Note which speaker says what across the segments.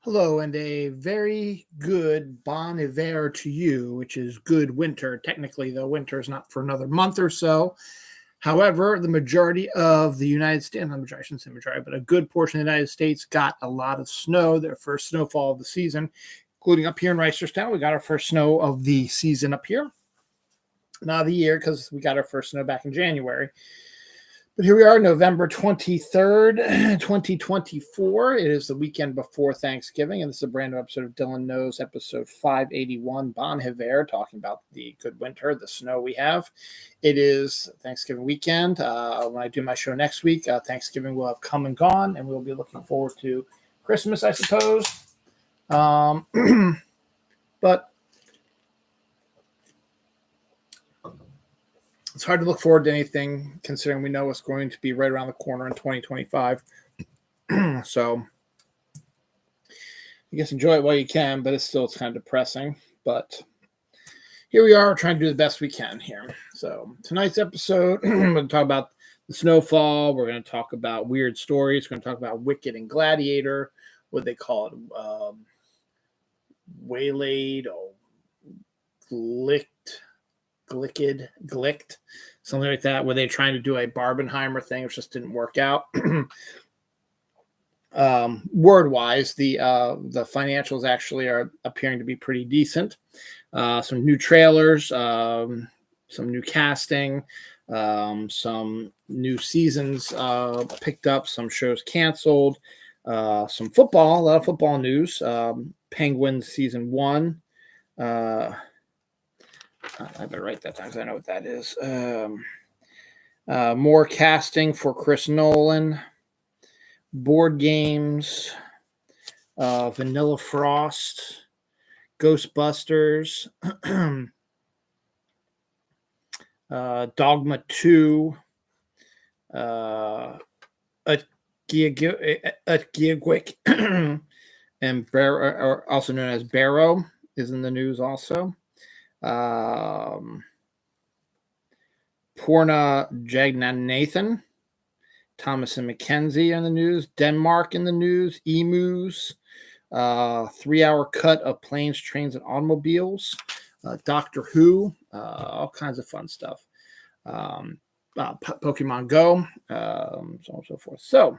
Speaker 1: Hello, and a very good Bon Hiver to you, which is good winter. Technically, though, winter is not for another month or so. However, the majority of the United States, not majority, I shouldn't say majority, but a good portion of the United States got a lot of snow, their first snowfall of the season, including up here in Reisterstown. We got our first snow of the season up here. Not of the year, because we got our first snow back in January. But here we are, November 23rd, 2024. It is the weekend before Thanksgiving, and this is a brand new episode of Dylan Knows, episode 581, Bon Hiver, talking about the good winter, the snow we have. It is Thanksgiving weekend. When I do my show next week, Thanksgiving will have come and gone, and we'll be looking forward to Christmas, I suppose. But it's hard to look forward to anything considering we know what's going to be right around the corner in 2025. So I guess enjoy it while you can, but it's kind of depressing. But here we are trying to do the best we can here. So tonight's episode, we're going to talk about the snowfall. We're going to talk about weird stories. We're going to talk about Wicked and Gladiator, what they call it, waylaid or glicked, something like that, where they're trying to do a Barbenheimer thing, which just didn't work out. Word-wise, the financials actually are appearing to be pretty decent. Some new trailers, some new casting, some new seasons picked up, some shows canceled, some football, a lot of football news. Penguins season 1. I better write that down because I know what that is. More casting for Chris Nolan. Board games. Vanilla Frost. Ghostbusters. Dogma 2. Utgiagwick. And Barrow, also known as Barrow, is in the news also. Porna Jagnanathan, Thomas and Mackenzie in the news, Denmark in the news, emus, 3-hour cut of planes, trains, and automobiles, Doctor Who, all kinds of fun stuff, Pokemon Go, so on and so forth. So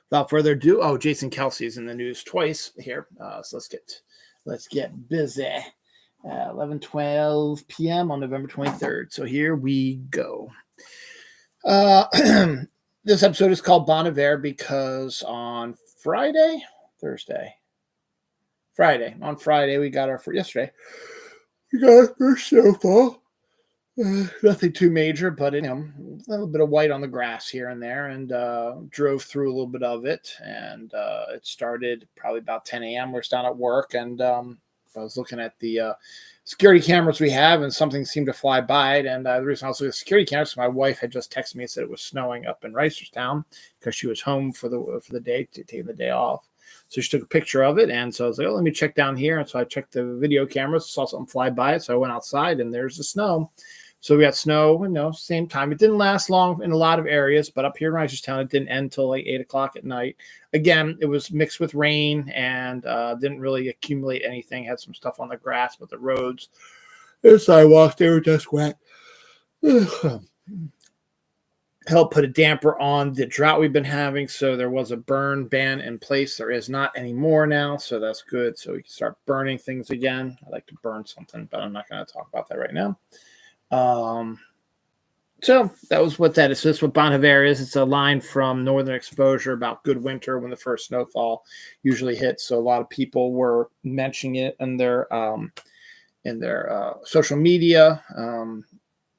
Speaker 1: without further ado, Jason Kelsey is in the news twice here, so let's get busy. 11:12 p.m. on November 23rd. So here we go. This episode is called Bon Hiver because on Friday, we got our first snowfall. Nothing too major, but a little bit of white on the grass here and there, and drove through a little bit of it. And it started probably about 10 a.m. We're down at work, and I was looking at the security cameras we have, and something seemed to fly by it. And the reason I was looking at security cameras, my wife had just texted me and said it was snowing up in Reisterstown because she was home for the day, taking the day off. So she took a picture of it, and so I was like, let me check down here. And so I checked the video cameras, saw something fly by it. So I went outside, and there's the snow. So we got snow, same time. It didn't last long in a lot of areas, but up here in Reisterstown, it didn't end until like 8 o'clock at night. Again, it was mixed with rain and didn't really accumulate anything. Had some stuff on the grass, but the roads, the sidewalks, they were just wet. Helped put a damper on the drought we've been having. So there was a burn ban in place. There is not anymore now, so that's good. So we can start burning things again. I like to burn something, but I'm not going to talk about that right now. So that was what that is. So that's what Bon Hiver is. It's a line from Northern Exposure about good winter when the first snowfall usually hits. So a lot of people were mentioning it in their social media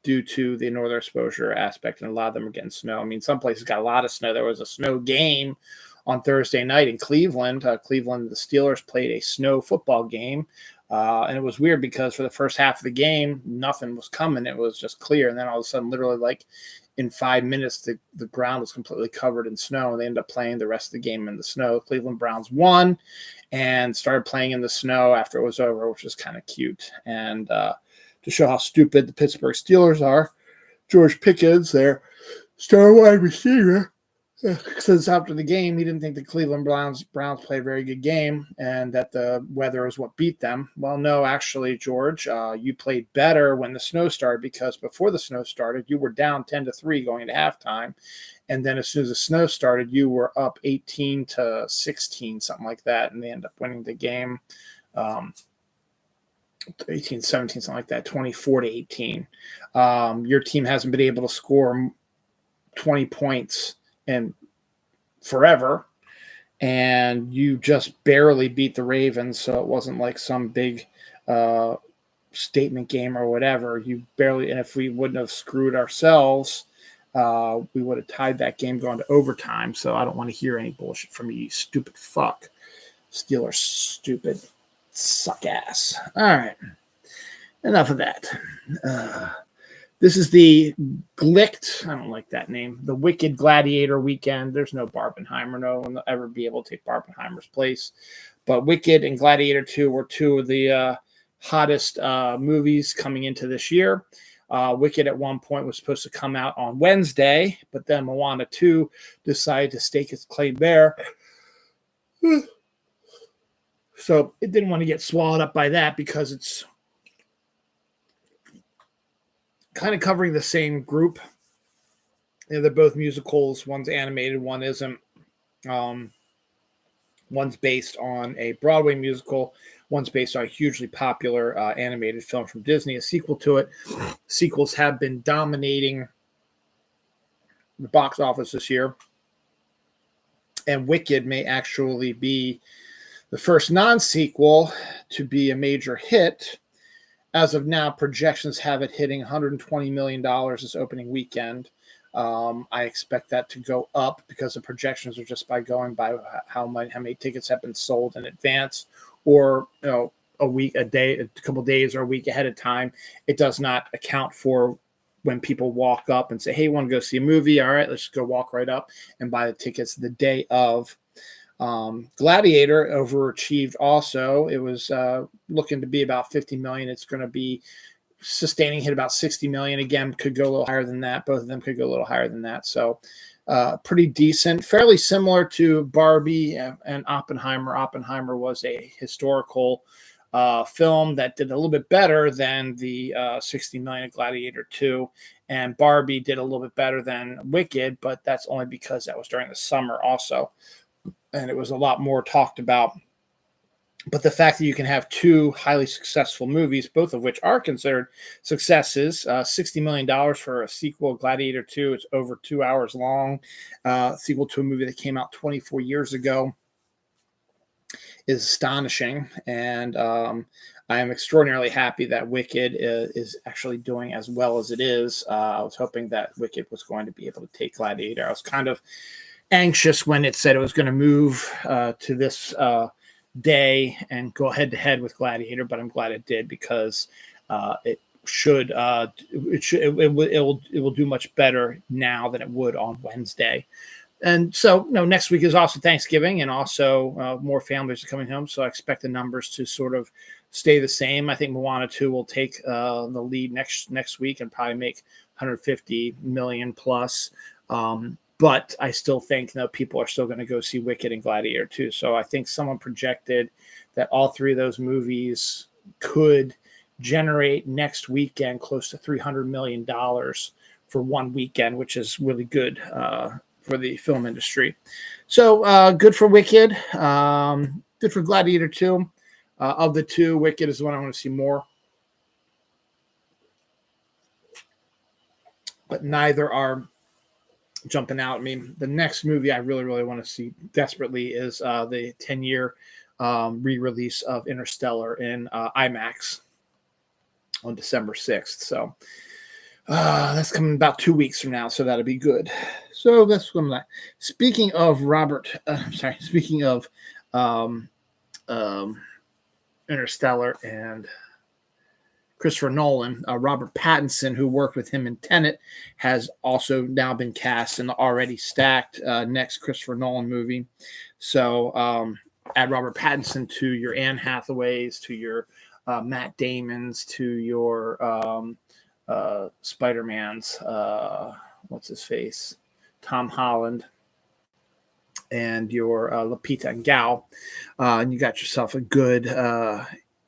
Speaker 1: due to the Northern Exposure aspect, and a lot of them are getting snow. I mean, some places got a lot of snow. There was a snow game on Thursday night in Cleveland. The Steelers played a snow football game. And it was weird because for the first half of the game, nothing was coming. It was just clear. And then all of a sudden, literally like in 5 minutes, the ground was completely covered in snow. And they ended up playing the rest of the game in the snow. Cleveland Browns won and started playing in the snow after it was over, which was kind of cute. And to show how stupid the Pittsburgh Steelers are, George Pickens, their star wide receiver, Since after the game, he didn't think the Cleveland Browns played a very good game and that the weather is what beat them. Well, no, actually, George, you played better when the snow started, because before the snow started, you were down 10-3 going into halftime. And then as soon as the snow started, you were up 18-16, something like that. And they ended up winning the game 18-17, something like that, 24-18. Your team hasn't been able to score 20 points and forever, and you just barely beat the Ravens, so it wasn't like some big statement game or whatever. You barely, and if we wouldn't have screwed ourselves, we would have tied that game going to overtime. So I don't want to hear any bullshit from you, stupid fuck. Steelers, stupid suck ass. All right, enough of that. This is the Glicked, I don't like that name, the Wicked Gladiator weekend. There's no Barbenheimer. No one will ever be able to take Barbenheimer's place. But Wicked and Gladiator 2 were two of the hottest movies coming into this year. Wicked at one point was supposed to come out on Wednesday, but then Moana 2 decided to stake its claim there. So it didn't want to get swallowed up by that, because it's kind of covering the same group. They're both musicals. One's animated, one isn't. One's based on a Broadway musical. One's based on a hugely popular animated film from Disney, a sequel to it. Sequels have been dominating the box office this year. And Wicked may actually be the first non-sequel to be a major hit. As of now, projections have it hitting $120 million this opening weekend. I expect that to go up, because the projections are just by going by how many tickets have been sold in advance, or a week, a day, a couple days, or a week ahead of time. It does not account for when people walk up and say, "Hey, want to go see a movie? All right, let's just go walk right up and buy the tickets the day of." Gladiator overachieved also. It was looking to be about 50 million. It's going to be sustaining, hit about 60 million. Again, could go a little higher than that. Both of them could go a little higher than that. So pretty decent, fairly similar to Barbie and Oppenheimer. Oppenheimer was a historical film that did a little bit better than the 60 million of Gladiator 2. And Barbie did a little bit better than Wicked, but that's only because that was during the summer also. And it was a lot more talked about. But the fact that you can have two highly successful movies, both of which are considered successes, $60 million for a sequel, Gladiator 2, it's over 2 hours long, sequel to a movie that came out 24 years ago, is astonishing. And I am extraordinarily happy that Wicked is actually doing as well as it is. I was hoping that Wicked was going to be able to take Gladiator. I was kind of anxious when it said it was going to move to this day and go head to head with Gladiator, but I'm glad it did, because it will do much better now than it would on Wednesday. And so, next week is also Thanksgiving, and also more families are coming home. So I expect the numbers to sort of stay the same. I think Moana 2 will take the lead next week and probably make 150 million plus. But I still think people are still going to go see Wicked and Gladiator 2. So I think someone projected that all three of those movies could generate next weekend close to $300 million for one weekend, which is really good for the film industry. So good for Wicked, good for Gladiator 2. Of the two, Wicked is the one I want to see more. But neither are jumping out at me. The next movie I really, really want to see desperately is the 10-year re-release of Interstellar in IMAX on December 6th. So that's coming about 2 weeks from now, so that'll be good. So that's what I'm like. Speaking of Interstellar and Christopher Nolan, Robert Pattinson, who worked with him in Tenet, has also now been cast in the already stacked next Christopher Nolan movie. So add Robert Pattinson to your Anne Hathaways, to your Matt Damons, to your Spider-Man's, what's his face? Tom Holland. and your Lupita and Gal, and you got yourself a good,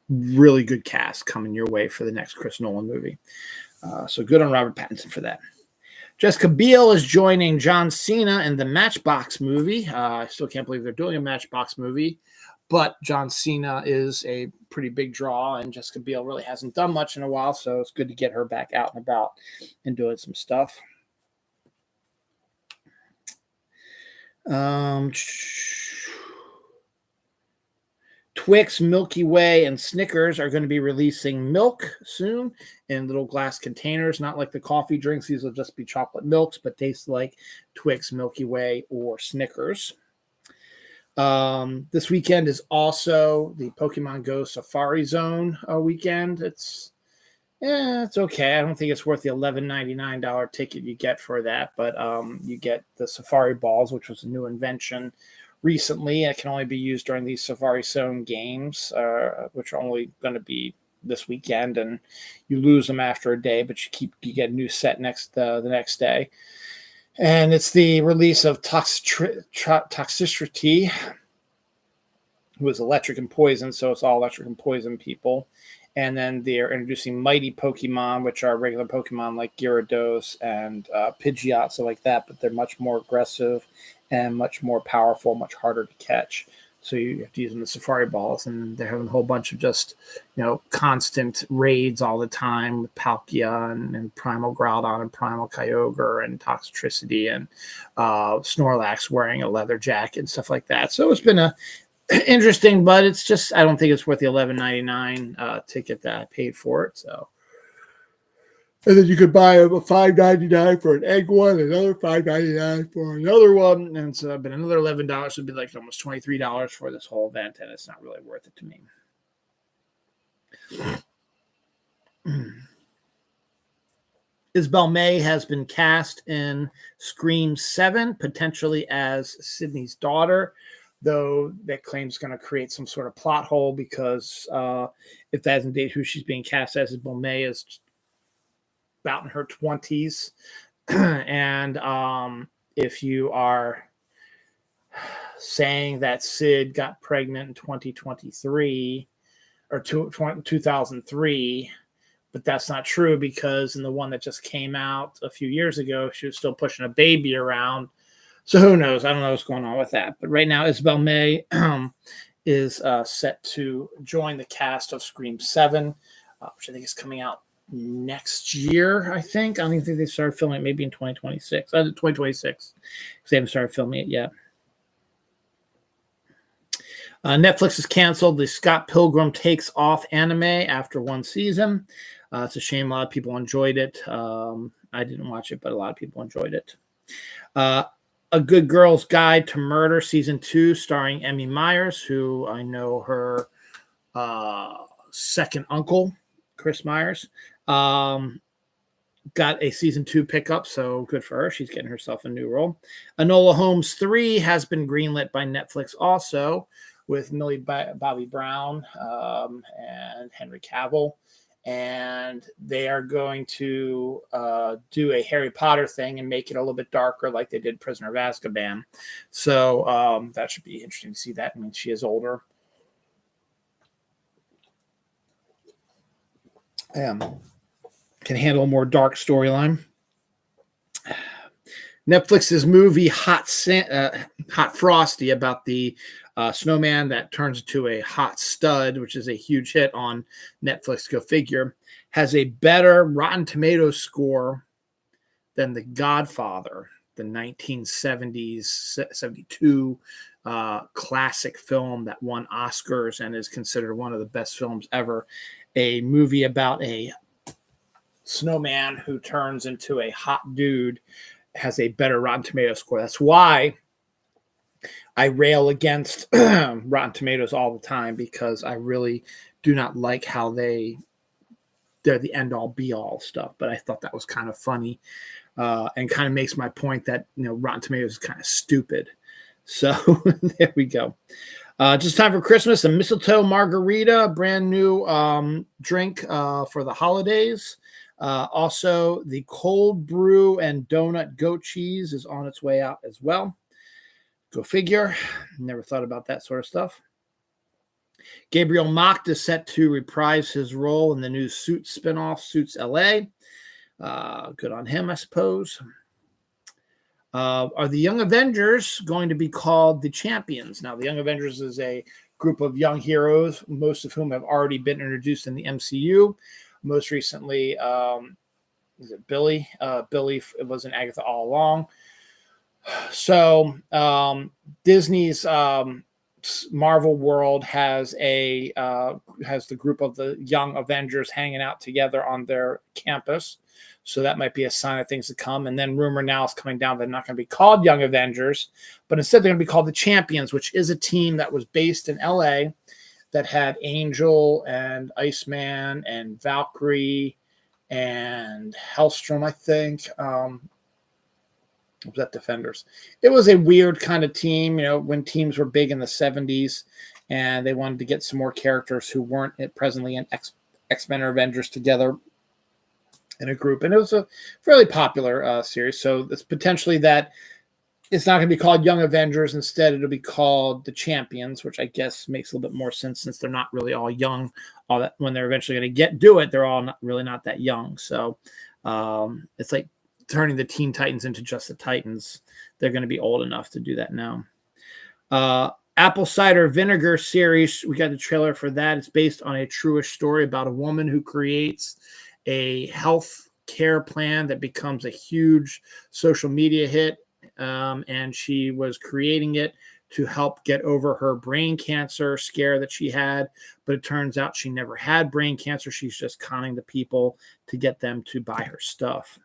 Speaker 1: really good cast coming your way for the next Chris Nolan movie. So good on Robert Pattinson for that. Jessica Biel is joining John Cena in the Matchbox movie. I still can't believe they're doing a Matchbox movie, but John Cena is a pretty big draw, and Jessica Biel really hasn't done much in a while, so it's good to get her back out and about and doing some stuff. Twix, Milky Way, and Snickers are going to be releasing milk soon in little glass containers, not like the coffee drinks. These will just be chocolate milks, but taste like Twix, Milky Way, or Snickers. This weekend is also the Pokemon Go Safari Zone weekend. It's okay. I don't think it's worth the $11.99 ticket you get for that, but you get the Safari Balls, which was a new invention recently. It can only be used during these Safari Zone games, which are only going to be this weekend, and you lose them after a day, but you get a new set the next day. And it's the release of Toxicity, who is electric and poison, so it's all electric and poison people. And then they're introducing mighty Pokemon, which are regular Pokemon like Gyarados and Pidgeot, so like that, but they're much more aggressive and much more powerful, much harder to catch. So you have to use them as Safari Balls, and they're having a whole bunch of just, constant raids all the time with Palkia and Primal Groudon and Primal Kyogre and Toxtricity and Snorlax wearing a leather jacket and stuff like that. So it's been interesting, but it's just, I don't think it's worth the $11.99 ticket that I paid for it. So, and then you could buy a $5.99 for an egg one, another $5.99 for another one, and so but another $11 would be like almost $23 for this whole event, and it's not really worth it to me. Isabel May has been cast in Scream 7, potentially as Sydney's daughter, though that claim's going to create some sort of plot hole because if that isn't who she's being cast as, Isabel May is about in her 20s. And if you are saying that Sid got pregnant in 2023 or 2003, but that's not true because in the one that just came out a few years ago, she was still pushing a baby around. So who knows? I don't know what's going on with that. But right now, Isabel May is set to join the cast of Scream 7, which I think is coming out next year, I think. I don't even think they started filming it, maybe in 2026. 2026, because they haven't started filming it yet. Netflix has canceled the Scott Pilgrim Takes Off anime after one season. It's a shame. A lot of people enjoyed it. I didn't watch it, but a lot of people enjoyed it. A Good Girl's Guide to Murder Season 2, starring Emmy Myers, who I know her second uncle, Chris Myers, got a Season 2 pickup, so good for her. She's getting herself a new role. Enola Holmes 3 has been greenlit by Netflix also, with Millie Bobby Brown and Henry Cavill. And they are going to do a Harry Potter thing and make it a little bit darker like they did Prisoner of Azkaban. So that should be interesting to see that. I mean, she is older. Can handle a more dark storyline. Netflix's movie Hot Frosty about the snowman that turns into a hot stud, which is a huge hit on Netflix, go figure, has a better Rotten Tomatoes score than The Godfather, the 1970s, 72 classic film that won Oscars and is considered one of the best films ever. A movie about a snowman who turns into a hot dude has a better Rotten Tomatoes score. That's why I rail against Rotten Tomatoes all the time, because I really do not like how they're the end-all be-all stuff. But I thought that was kind of funny and kind of makes my point that, Rotten Tomatoes is kind of stupid. So there we go. Just time for Christmas, a mistletoe margarita, brand new drink for the holidays. Also, the cold brew and donut goat cheese is on its way out as well. Go figure. Never thought about that sort of stuff. Gabriel Macht is set to reprise his role in the new Suits spinoff, Suits LA. Good on him, I suppose. Are the Young Avengers going to be called the Champions? Now, the Young Avengers is a group of young heroes, most of whom have already been introduced in the MCU. Most recently, is it Billy? Billy was in Agatha all along. So Disney's Marvel World has the group of the Young Avengers hanging out together on their campus. So that might be a sign of things to come. And then rumor now is coming down they're not going to be called Young Avengers, but instead they're going to be called the Champions, which is a team that was based in LA that had Angel and Iceman and Valkyrie and Hellstrom, I think. Was that Defenders? It was a weird kind of team, when teams were big in the 70s and they wanted to get some more characters who weren't presently in X-Men or Avengers together in a group. And it was a fairly popular series. So it's potentially that it's not going to be called Young Avengers. Instead, it'll be called the Champions, which I guess makes a little bit more sense since they're not really all young. All that when they're eventually going to do it, they're all not that young. So it's like turning the Teen Titans into just the Titans. They're going to be old enough to do that now. Apple Cider Vinegar series. We got the trailer for that. It's based on a truish story about a woman who creates a health care plan that becomes a huge social media hit. And she was creating it to help get over her brain cancer scare that she had. But it turns out she never had brain cancer. She's just conning the people to get them to buy her stuff.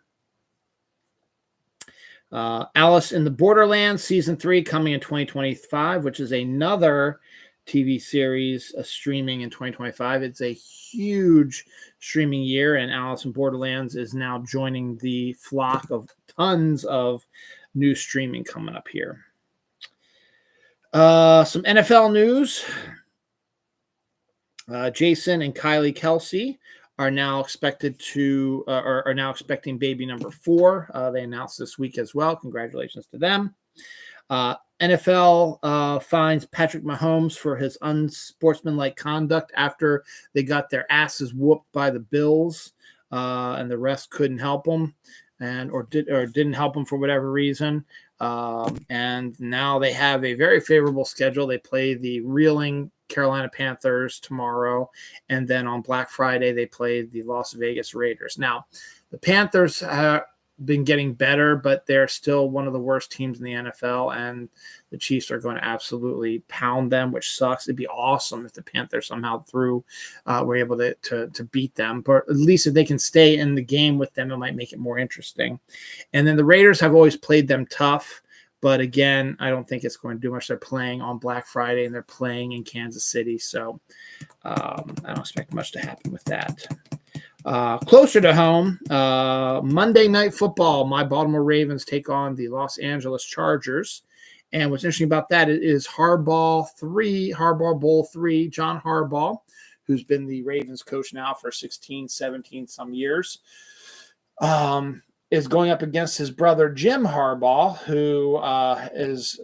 Speaker 1: Alice in the Borderlands Season 3 coming in 2025, which is another TV series streaming in 2025. It's a huge streaming year, and Alice in Borderlands is now joining the flock of tons of new streaming coming up here. Some NFL news. Jason and Kylie Kelsey are now expecting baby number 4. They announced this week as well. Congratulations to them. NFL fines Patrick Mahomes for his unsportsmanlike conduct after they got their asses whooped by the Bills, and the rest couldn't help them, or didn't help them for whatever reason. And now they have a very favorable schedule. They play the reeling Carolina Panthers tomorrow, and then on Black Friday they play the Las Vegas Raiders. Now, the Panthers been getting better, but they're still one of the worst teams in the NFL, and the Chiefs are going to absolutely pound them, which sucks. It'd be awesome if the Panthers somehow were able to beat them, but at least if they can stay in the game with them, it might make it more interesting. And then the Raiders have always played them tough, but again, I don't think it's going to do much. They're playing on Black Friday and they're playing in Kansas City, so I don't expect much to happen with that. Closer to home, Monday Night Football, my Baltimore Ravens take on the Los Angeles Chargers. And what's interesting about that is Harbaugh Bowl 3, John Harbaugh, who's been the Ravens coach now for 16, 17 some years, is going up against his brother Jim Harbaugh, who is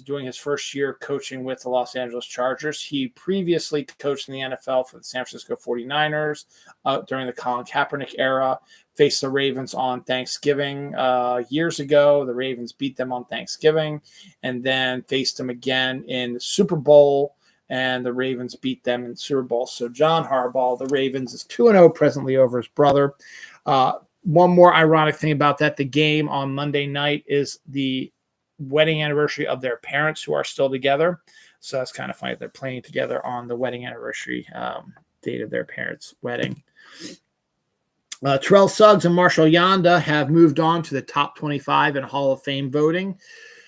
Speaker 1: doing his first year coaching with the Los Angeles Chargers. He previously coached in the NFL for the San Francisco 49ers during the Colin Kaepernick era, faced the Ravens on Thanksgiving years ago. The Ravens beat them on Thanksgiving, and then faced them again in the Super Bowl, and the Ravens beat them in the Super Bowl. So John Harbaugh, the Ravens, is 2-0 presently over his brother. One more ironic thing about that, the game on Monday night is the wedding anniversary of their parents who are still together. So that's kind of funny. They're playing together on the wedding anniversary date of their parents' wedding. Terrell Suggs and Marshall Yanda have moved on to the top 25 in Hall of Fame voting.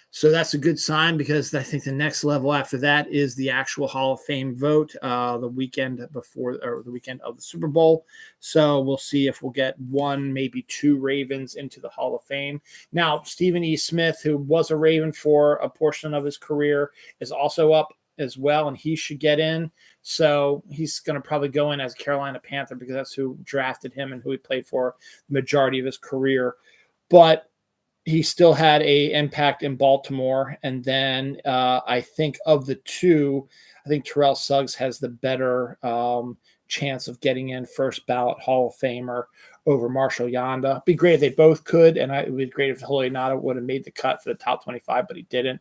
Speaker 1: So that's a good sign, because I think the next level after that is the actual Hall of Fame vote the weekend of the Super Bowl. So we'll see if we'll get 1, maybe 2 Ravens into the Hall of Fame. Now, Stephen E. Smith, who was a Raven for a portion of his career, is also up as well, and he should get in. So he's going to probably go in as a Carolina Panther, because that's who drafted him and who he played for the majority of his career. But he still had a impact in Baltimore. And then I think of the two, I think Terrell Suggs has the better chance of getting in first ballot Hall of Famer over Marshall Yanda. Be great if they both could, and it would be great if Julio Yanda would have made the cut for the top 25, but he didn't.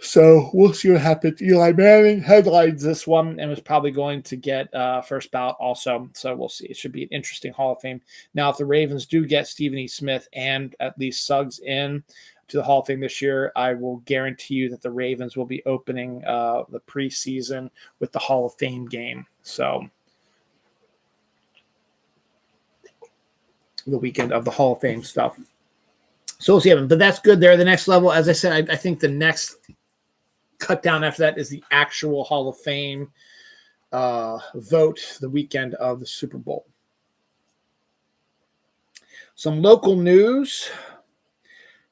Speaker 1: So we'll see what happens. Eli Manning headlines this one and was probably going to get first ballot also. So we'll see. It should be an interesting Hall of Fame. Now, if the Ravens do get Stephen E. Smith and at least Suggs in to the Hall of Fame this year, I will guarantee you that the Ravens will be opening the preseason with the Hall of Fame game. So the weekend of the Hall of Fame stuff. So we'll see. But that's good there. The next level, as I said, I think the next cut down after that is the actual Hall of Fame vote the weekend of the Super Bowl. Some local news.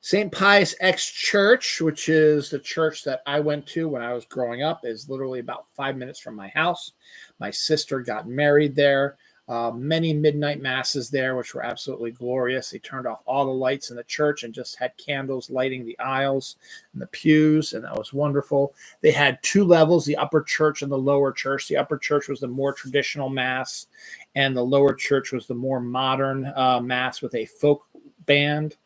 Speaker 1: St. Pius X Church, which is the church that I went to when I was growing up, is literally about 5 minutes from my house. My sister got married there. Many midnight masses there, which were absolutely glorious. They turned off all the lights in the church and just had candles lighting the aisles and the pews, and that was wonderful. They had two levels, the upper church and the lower church. The upper church was the more traditional mass, and the lower church was the more modern mass with a folk band.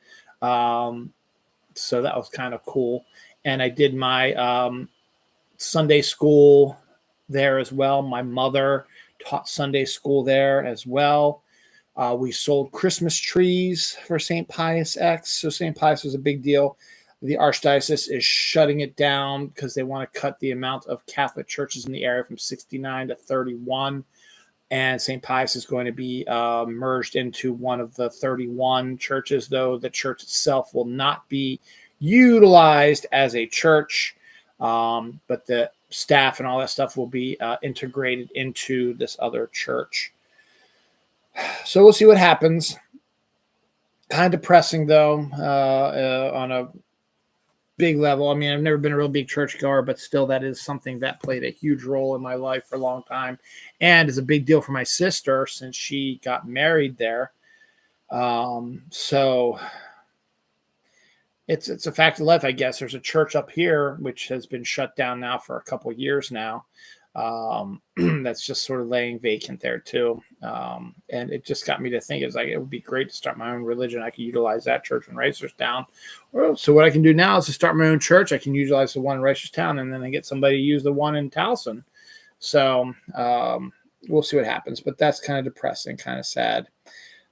Speaker 1: So that was kind of cool. And I did my Sunday school there as well. My mother taught Sunday school there as well. We sold Christmas trees for St. Pius X. So St. Pius was a big deal. The Archdiocese is shutting it down because they want to cut the amount of Catholic churches in the area from 69 to 31. And St. Pius is going to be merged into one of the 31 churches, though the church itself will not be utilized as a church. But the staff and all that stuff will be integrated into this other church. So we'll see what happens. Kind of depressing, though, on a big level. I mean, I've never been a real big churchgoer, but still that is something that played a huge role in my life for a long time and is a big deal for my sister since she got married there. So it's a fact of life, I guess. There's a church up here which has been shut down now for a couple of years now. That's just sort of laying vacant there too. And it just got me to think, it's like, it would be great to start my own religion. I could utilize that church in Reisterstown. So what I can do now is to start my own church. I can utilize the one in Reisterstown and then I get somebody to use the one in Towson. So we'll see what happens, but that's kind of depressing, kind of sad.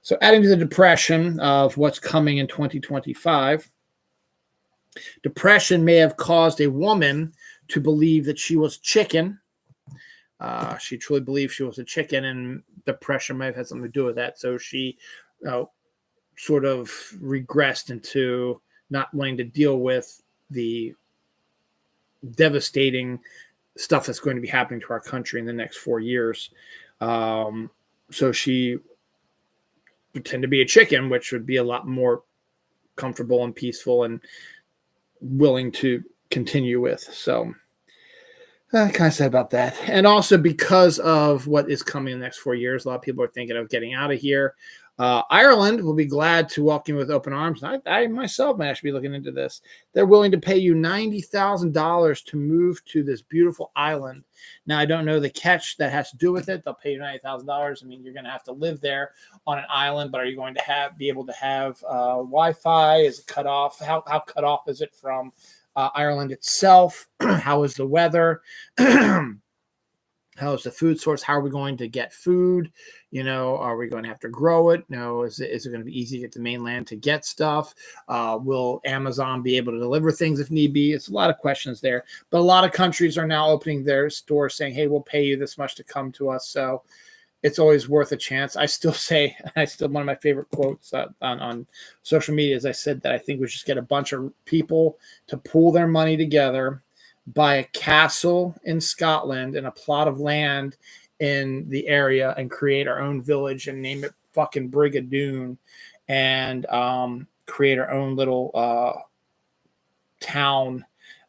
Speaker 1: So adding to the depression of what's coming in 2025, depression may have caused a woman to believe that she was chicken. She truly believed she was a chicken, and depression might have had something to do with that. So she sort of regressed into not wanting to deal with the devastating stuff that's going to be happening to our country in the next 4 years. So she pretended to be a chicken, which would be a lot more comfortable and peaceful and willing to continue with. So I kind of said about that. And also because of what is coming in the next 4 years, a lot of people are thinking of getting out of here. Ireland will be glad to welcome you with open arms. I myself might actually be looking into this. They're willing to pay you $90,000 to move to this beautiful island. Now, I don't know the catch that has to do with it. They'll pay you $90,000. I mean, you're going to have to live there on an island, but are you going to be able to have Wi-Fi? Is it cut off? How cut off is it from Ireland itself? How is the weather? How is the food source? How are we going to get food? Are we going to have to grow it? No. Is it going to be easy to get to mainland to get stuff? Will Amazon be able to deliver things if need be? It's a lot of questions there. But a lot of countries are now opening their stores saying, hey, we'll pay you this much to come to us. So it's always worth a chance. I still one of my favorite quotes on social media is I said that I think we should just get a bunch of people to pool their money together, buy a castle in Scotland and a plot of land in the area and create our own village and name it fucking Brigadoon and create our own little town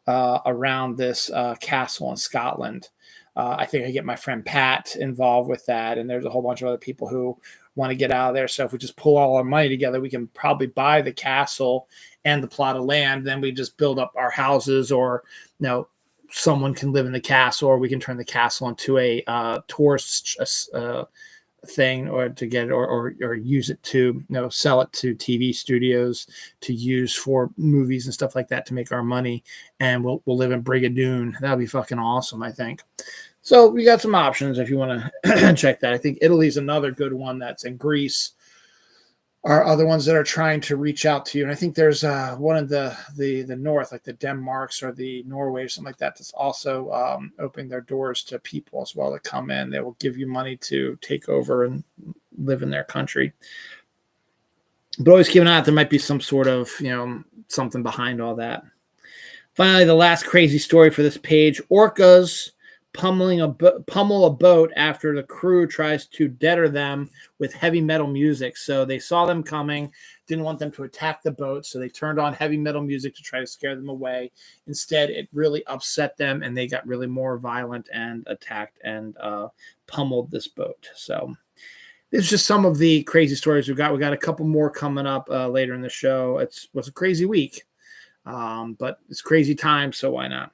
Speaker 1: around this castle in Scotland. I think I get my friend Pat involved with that, and there's a whole bunch of other people who want to get out of there. So if we just pull all our money together, we can probably buy the castle and the plot of land. Then we just build up our houses, or someone can live in the castle, or we can turn the castle into a tourist thing, or to get or use it to sell it to TV studios to use for movies and stuff like that to make our money, and we'll live in Brigadoon. That'll be fucking awesome, I think. So we got some options if you want to check that. I think Italy's another good one. That's in Greece are other ones that are trying to reach out to you. And I think there's one in the north, like the Denmarks or the Norway or something like that, that's also opening their doors to people as well to come in. They will give you money to take over and live in their country. But always keep an eye out. There might be some sort of, something behind all that. Finally, the last crazy story for this page. Orcas pummel a boat after the crew tries to deter them with heavy metal music. So they saw them coming, didn't want them to attack the boat, so they turned on heavy metal music to try to scare them away. Instead, it really upset them, and they got really more violent and attacked and pummeled this boat. So this is just some of the crazy stories we've got. We got a couple more coming up later in the show. It was a crazy week, but it's crazy time, so why not?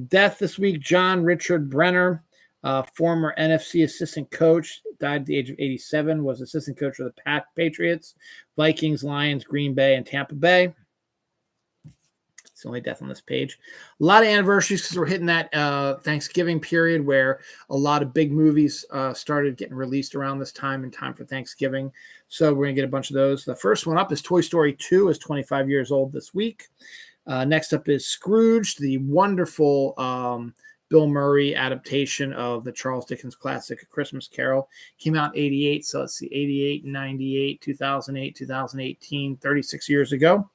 Speaker 1: Death this week, John Richard Brenner, former NFC assistant coach, died at the age of 87, was assistant coach of the Patriots, Vikings, Lions, Green Bay, and Tampa Bay. It's the only death on this page. A lot of anniversaries because we're hitting that Thanksgiving period where a lot of big movies started getting released around this time, in time for Thanksgiving. So we're going to get a bunch of those. The first one up is Toy Story 2, is 25 years old this week. Next up is Scrooge, the wonderful Bill Murray adaptation of the Charles Dickens classic A Christmas Carol. Came out in 88, so let's see, 88, 98, 2008, 2018, 36 years ago.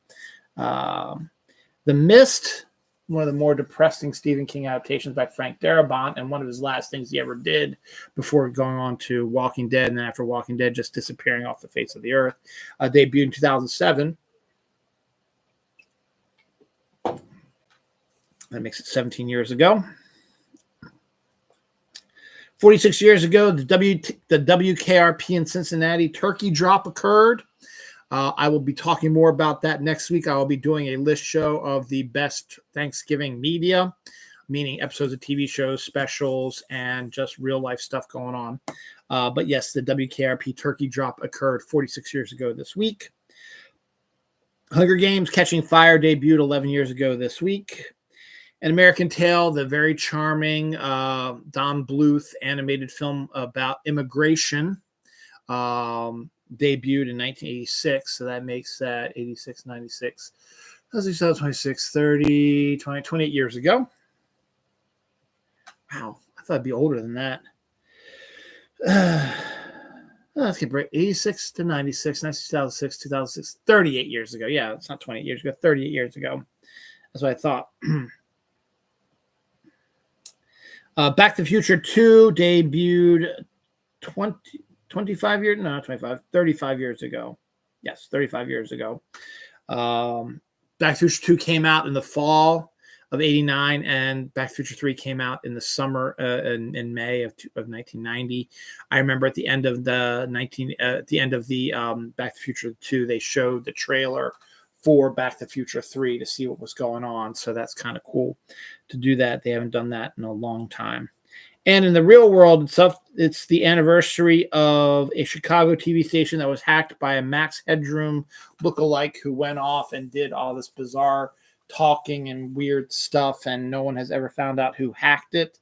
Speaker 1: The Mist, one of the more depressing Stephen King adaptations by Frank Darabont, and one of his last things he ever did before going on to Walking Dead, and then after Walking Dead just disappearing off the face of the earth. Debuted in 2007. That makes it 17 years ago. 46 years ago, the WKRP in Cincinnati turkey drop occurred. I will be talking more about that next week. I will be doing a list show of the best Thanksgiving media, meaning episodes of TV shows, specials, and just real life stuff going on. But yes, the WKRP turkey drop occurred 46 years ago this week. Hunger Games Catching Fire debuted 11 years ago this week. An American Tale, the very charming Don Bluth animated film about immigration, debuted in 1986. So that makes that 86, 96, 26, 30, 20, 28 years ago. Wow, I thought I'd be older than that. Let's get break. 86 to 96, 2006, 2006, 38 years ago. Yeah, it's not 28 years ago, 38 years ago. That's what I thought. Back to the Future 2 debuted 35 years ago. Yes, 35 years ago. Back to the Future 2 came out in the fall of 89, and Back to the Future 3 came out in the summer in May of 1990. I remember at the end of the Back to the Future 2, they showed the trailer for Back to the Future 3 to see what was going on. So that's kind of cool to do that. They haven't done that in a long time. And in the real world itself, it's the anniversary of a Chicago TV station that was hacked by a Max Headroom lookalike who went off and did all this bizarre talking and weird stuff, and no one has ever found out who hacked it.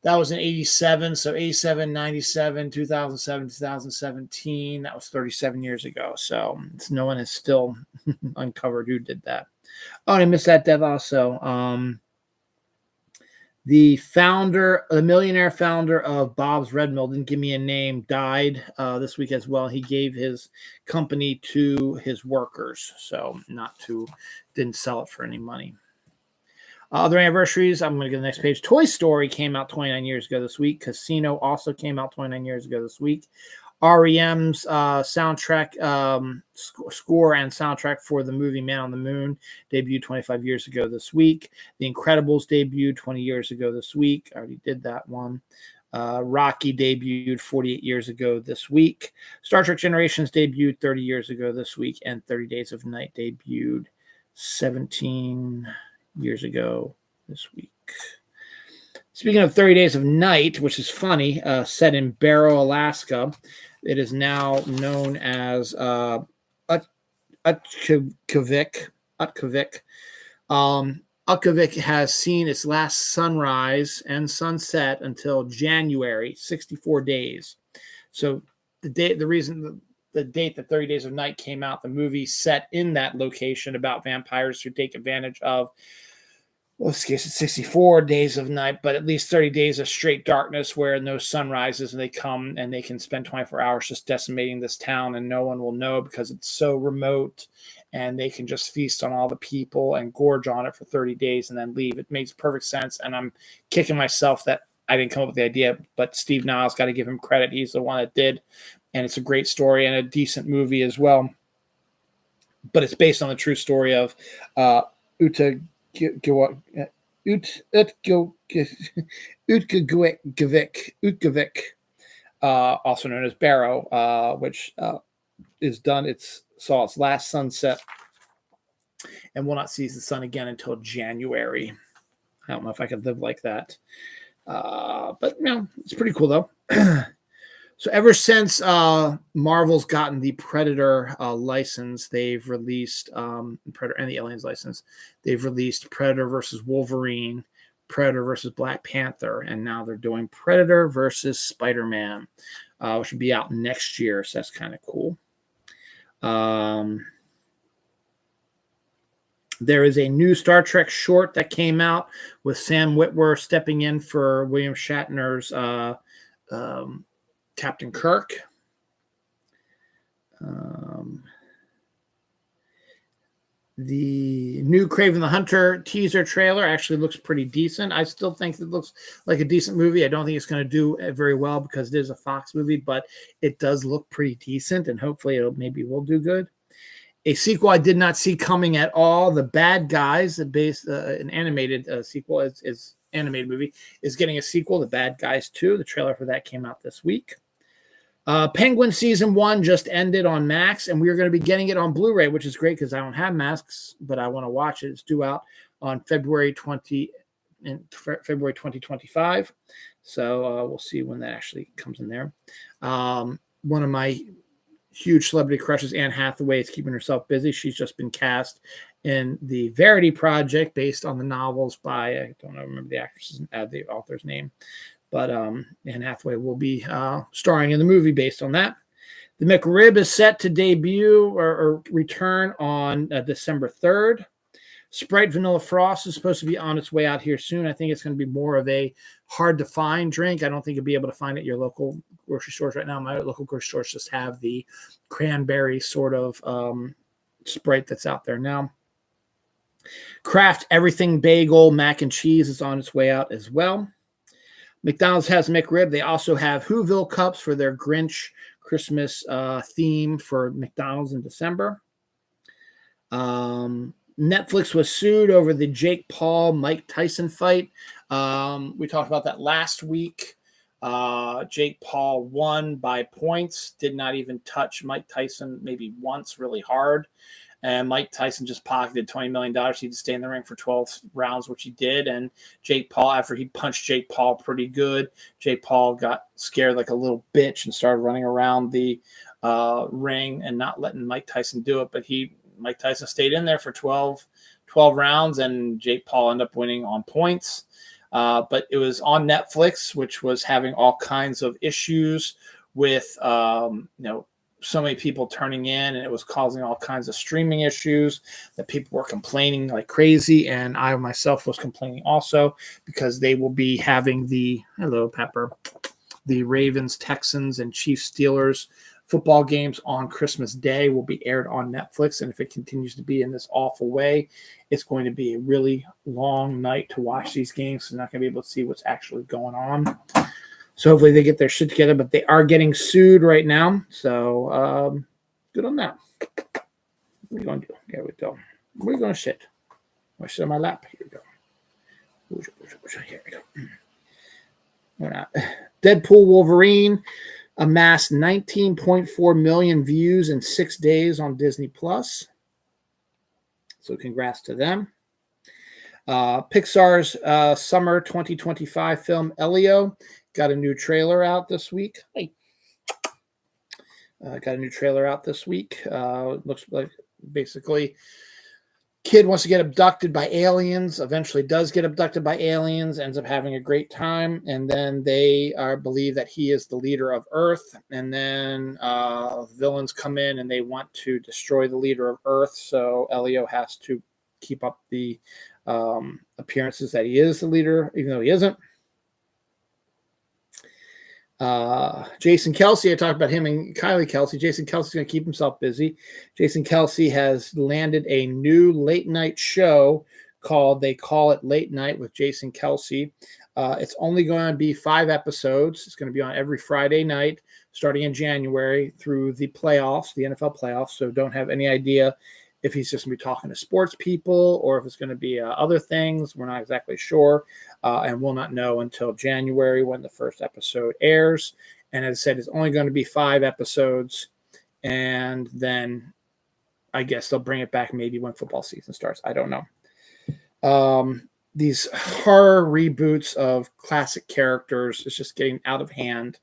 Speaker 1: That was in 87, so 87, 97, 2007, 2017. That was 37 years ago. So no one has still uncovered who did that. Oh, and I missed that death also. The millionaire founder of Bob's Red Mill, didn't give me a name, died this week as well. He gave his company to his workers, so didn't sell it for any money. Other anniversaries, I'm going to go to the next page. Toy Story came out 29 years ago this week. Casino also came out 29 years ago this week. REM's soundtrack score and soundtrack for the movie Man on the Moon debuted 25 years ago this week. The Incredibles debuted 20 years ago this week. I already did that one. Rocky debuted 48 years ago this week. Star Trek Generations debuted 30 years ago this week. And 30 Days of Night debuted 17 years ago this week. Speaking of 30 Days of Night, which is funny, set in Barrow, Alaska, it is now known as Utkavik. Utkavik has seen its last sunrise and sunset until January, 64 days. So the date that 30 Days of Night came out, the movie set in that location about vampires who take advantage of, well, in this case, it's 64 days of night, but at least 30 days of straight darkness where no sun rises, and they come and they can spend 24 hours just decimating this town, and no one will know because it's so remote, and they can just feast on all the people and gorge on it for 30 days and then leave. It makes perfect sense, and I'm kicking myself that I didn't come up with the idea, but Steve Niles, got to give him credit. He's the one that did, and it's a great story and a decent movie as well. But it's based on the true story of Utkavik, also known as Barrow, which is done. Saw its last sunset and will not see the sun again until January. I don't know if I could live like that, but it's pretty cool though. So ever since Marvel's gotten the Predator license, they've released Predator and the Aliens license. They've released Predator versus Wolverine, Predator versus Black Panther, and now they're doing Predator versus Spider-Man, which will be out next year. So that's kind of cool. There is a new Star Trek short that came out with Sam Witwer stepping in for William Shatner's Captain Kirk. The new Kraven the Hunter teaser trailer actually looks pretty decent. I still think it looks like a decent movie. I don't think it's going to do very well because it is a Fox movie, but it does look pretty decent, and hopefully maybe will do good. A sequel I did not see coming at all. The Bad Guys, an animated sequel, is animated movie, is getting a sequel. The Bad Guys 2. The trailer for that came out this week. Penguin Season 1 just ended on Max, and we're going to be getting it on Blu-ray, which is great because I don't have Max, but I want to watch it. It's due out on February 2025. So we'll see when that actually comes in there. One of my huge celebrity crushes, Anne Hathaway, is keeping herself busy. She's just been cast in the Verity Project based on the novels by, I don't remember the author's name, but Anne Hathaway will be starring in the movie based on that. The McRib is set to debut or return on December 3rd. Sprite Vanilla Frost is supposed to be on its way out here soon. I think it's going to be more of a hard-to-find drink. I don't think you'll be able to find it at your local grocery stores right now. My local grocery stores just have the cranberry sort of Sprite that's out there now. Kraft Everything Bagel Mac and Cheese is on its way out as well. McDonald's has McRib. They also have Whoville cups for their Grinch Christmas theme for McDonald's in December. Netflix was sued over the Jake Paul-Mike Tyson fight. We talked about that last week. Jake Paul won by points, did not even touch Mike Tyson maybe once really hard. And Mike Tyson just pocketed $20 million. He had to stay in the ring for 12 rounds, which he did. And Jake Paul, after he punched Jake Paul pretty good, Jake Paul got scared like a little bitch and started running around the ring and not letting Mike Tyson do it. But Mike Tyson stayed in there for 12 rounds, and Jake Paul ended up winning on points. But it was on Netflix, which was having all kinds of issues with, so many people turning in, and it was causing all kinds of streaming issues that people were complaining like crazy. And I myself was complaining also because they will be having the Ravens, Texans, and Chiefs Steelers football games on Christmas Day will be aired on Netflix. And if it continues to be in this awful way, it's going to be a really long night to watch these games. So I'm not going to be able to see what's actually going on. So hopefully they get their shit together, but they are getting sued right now. So good on that. What are you going to do? There we go. Where are you going to sit? I sit on my lap. Here we go. Here we go. We're not. Deadpool Wolverine amassed 19.4 million views in 6 days on Disney Plus. So congrats to them. Pixar's summer 2025 film Elio got a new trailer out this week. Got a new trailer out this week. Looks like basically kid wants to get abducted by aliens, eventually does get abducted by aliens, ends up having a great time, and then they believe that he is the leader of Earth, and then villains come in and they want to destroy the leader of Earth, so Elio has to keep up the appearances that he is the leader, even though he isn't. Jason Kelsey, I talked about him and Kylie Kelsey. Jason Kelsey's going to keep himself busy. Jason Kelsey has landed a new late night show called They Call It Late Night with Jason Kelsey. It's only going to be 5 episodes. It's going to be on every Friday night starting in January through the playoffs, the NFL playoffs. So don't have any idea if he's just going to be talking to sports people or if it's going to be other things. We're not exactly sure. And we'll not know until January when the first episode airs. And as I said, it's only going to be 5 episodes. And then I guess they'll bring it back maybe when football season starts. I don't know. These horror reboots of classic characters is just getting out of hand.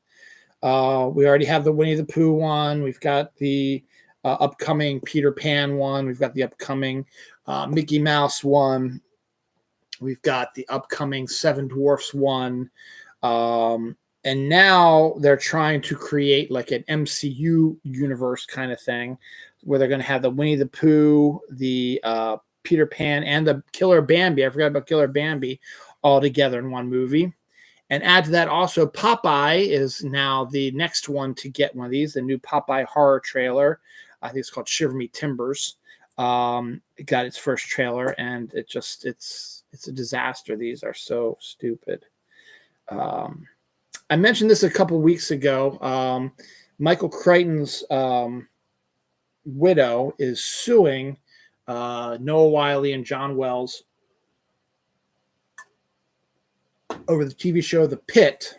Speaker 1: We already have the Winnie the Pooh one. We've got the upcoming Peter Pan one. We've got the upcoming Mickey Mouse one. We've got the upcoming Seven Dwarfs one. And now they're trying to create like an MCU universe kind of thing where they're going to have the Winnie the Pooh, the Peter Pan, and the Killer Bambi. I forgot about Killer Bambi all together in one movie. And add to that also Popeye is now the next one to get one of these, the new Popeye horror trailer. I think it's called Shiver Me Timbers. It got its first trailer, and it's a disaster. These are so stupid. I mentioned this a couple weeks ago. Michael Crichton's widow is suing Noah Wyle and John Wells over the TV show The Pit,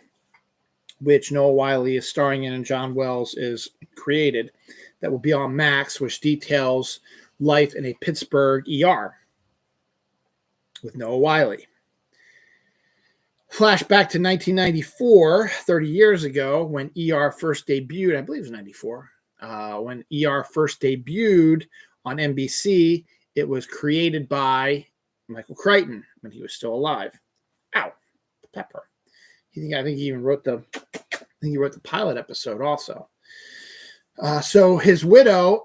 Speaker 1: which Noah Wyle is starring in and John Wells is created, that will be on Max, which details life in a Pittsburgh ER with Noah Wyle. Flashback to 1994, 30 years ago, when ER first debuted. I believe it was 94. When ER first debuted on NBC, it was created by Michael Crichton when he was still alive. Ow, pepper. I think he even wrote the pilot episode also. So his widow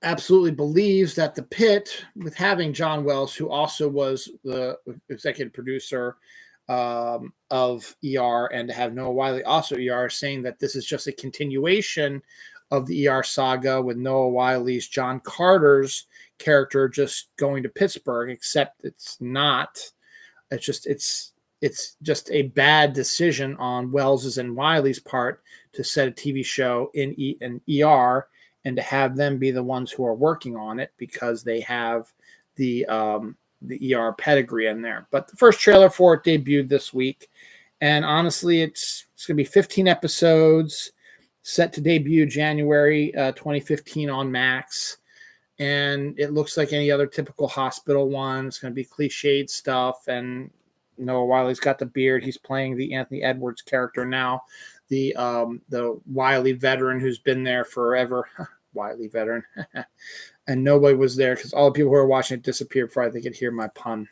Speaker 1: absolutely believes that The Pit, with having John Wells, who also was the executive producer of ER, and to have Noah Wyle also ER, saying that this is just a continuation of the ER saga with Noah Wile's John Carter's character just going to Pittsburgh, except it's not. It's just a bad decision on Wells's and Wiley's part to set a TV show in ER and to have them be the ones who are working on it because they have the ER pedigree in there. But the first trailer for it debuted this week, and honestly, it's going to be 15 episodes, set to debut January 2015 on Max. And it looks like any other typical hospital one. It's going to be cliched stuff, and Noah Wile's got the beard. He's playing the Anthony Edwards character now, the Wiley veteran who's been there forever. Wiley veteran. And nobody was there because all the people who were watching it disappeared before they could hear my pun.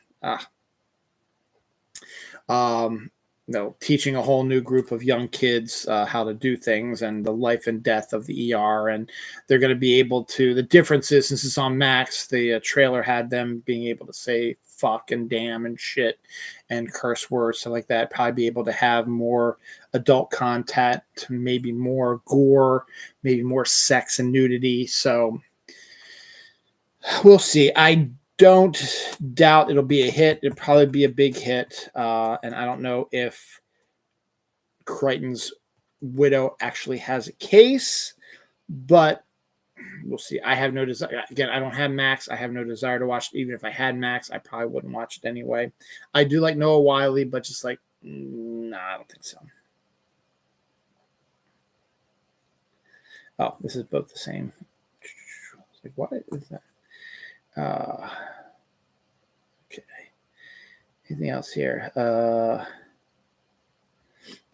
Speaker 1: Teaching a whole new group of young kids how to do things and the life and death of the ER. And they're going to be able to, the difference is, since it's on Max, the trailer had them being able to say fuck and damn and shit and curse words, stuff like that. Probably be able to have more adult content, maybe more gore, maybe more sex and nudity. So we'll see. I don't doubt it'll be a hit. It'll probably be a big hit. And I don't know if Crichton's widow actually has a case, but we'll see. I have no desire. Again, I don't have Max. I have no desire to watch it. Even if I had Max, I probably wouldn't watch it anyway. I do like Noah Wyle, but just like, nah, I don't think so. Oh, this is both the same. Like, what is that? Okay. Anything else here?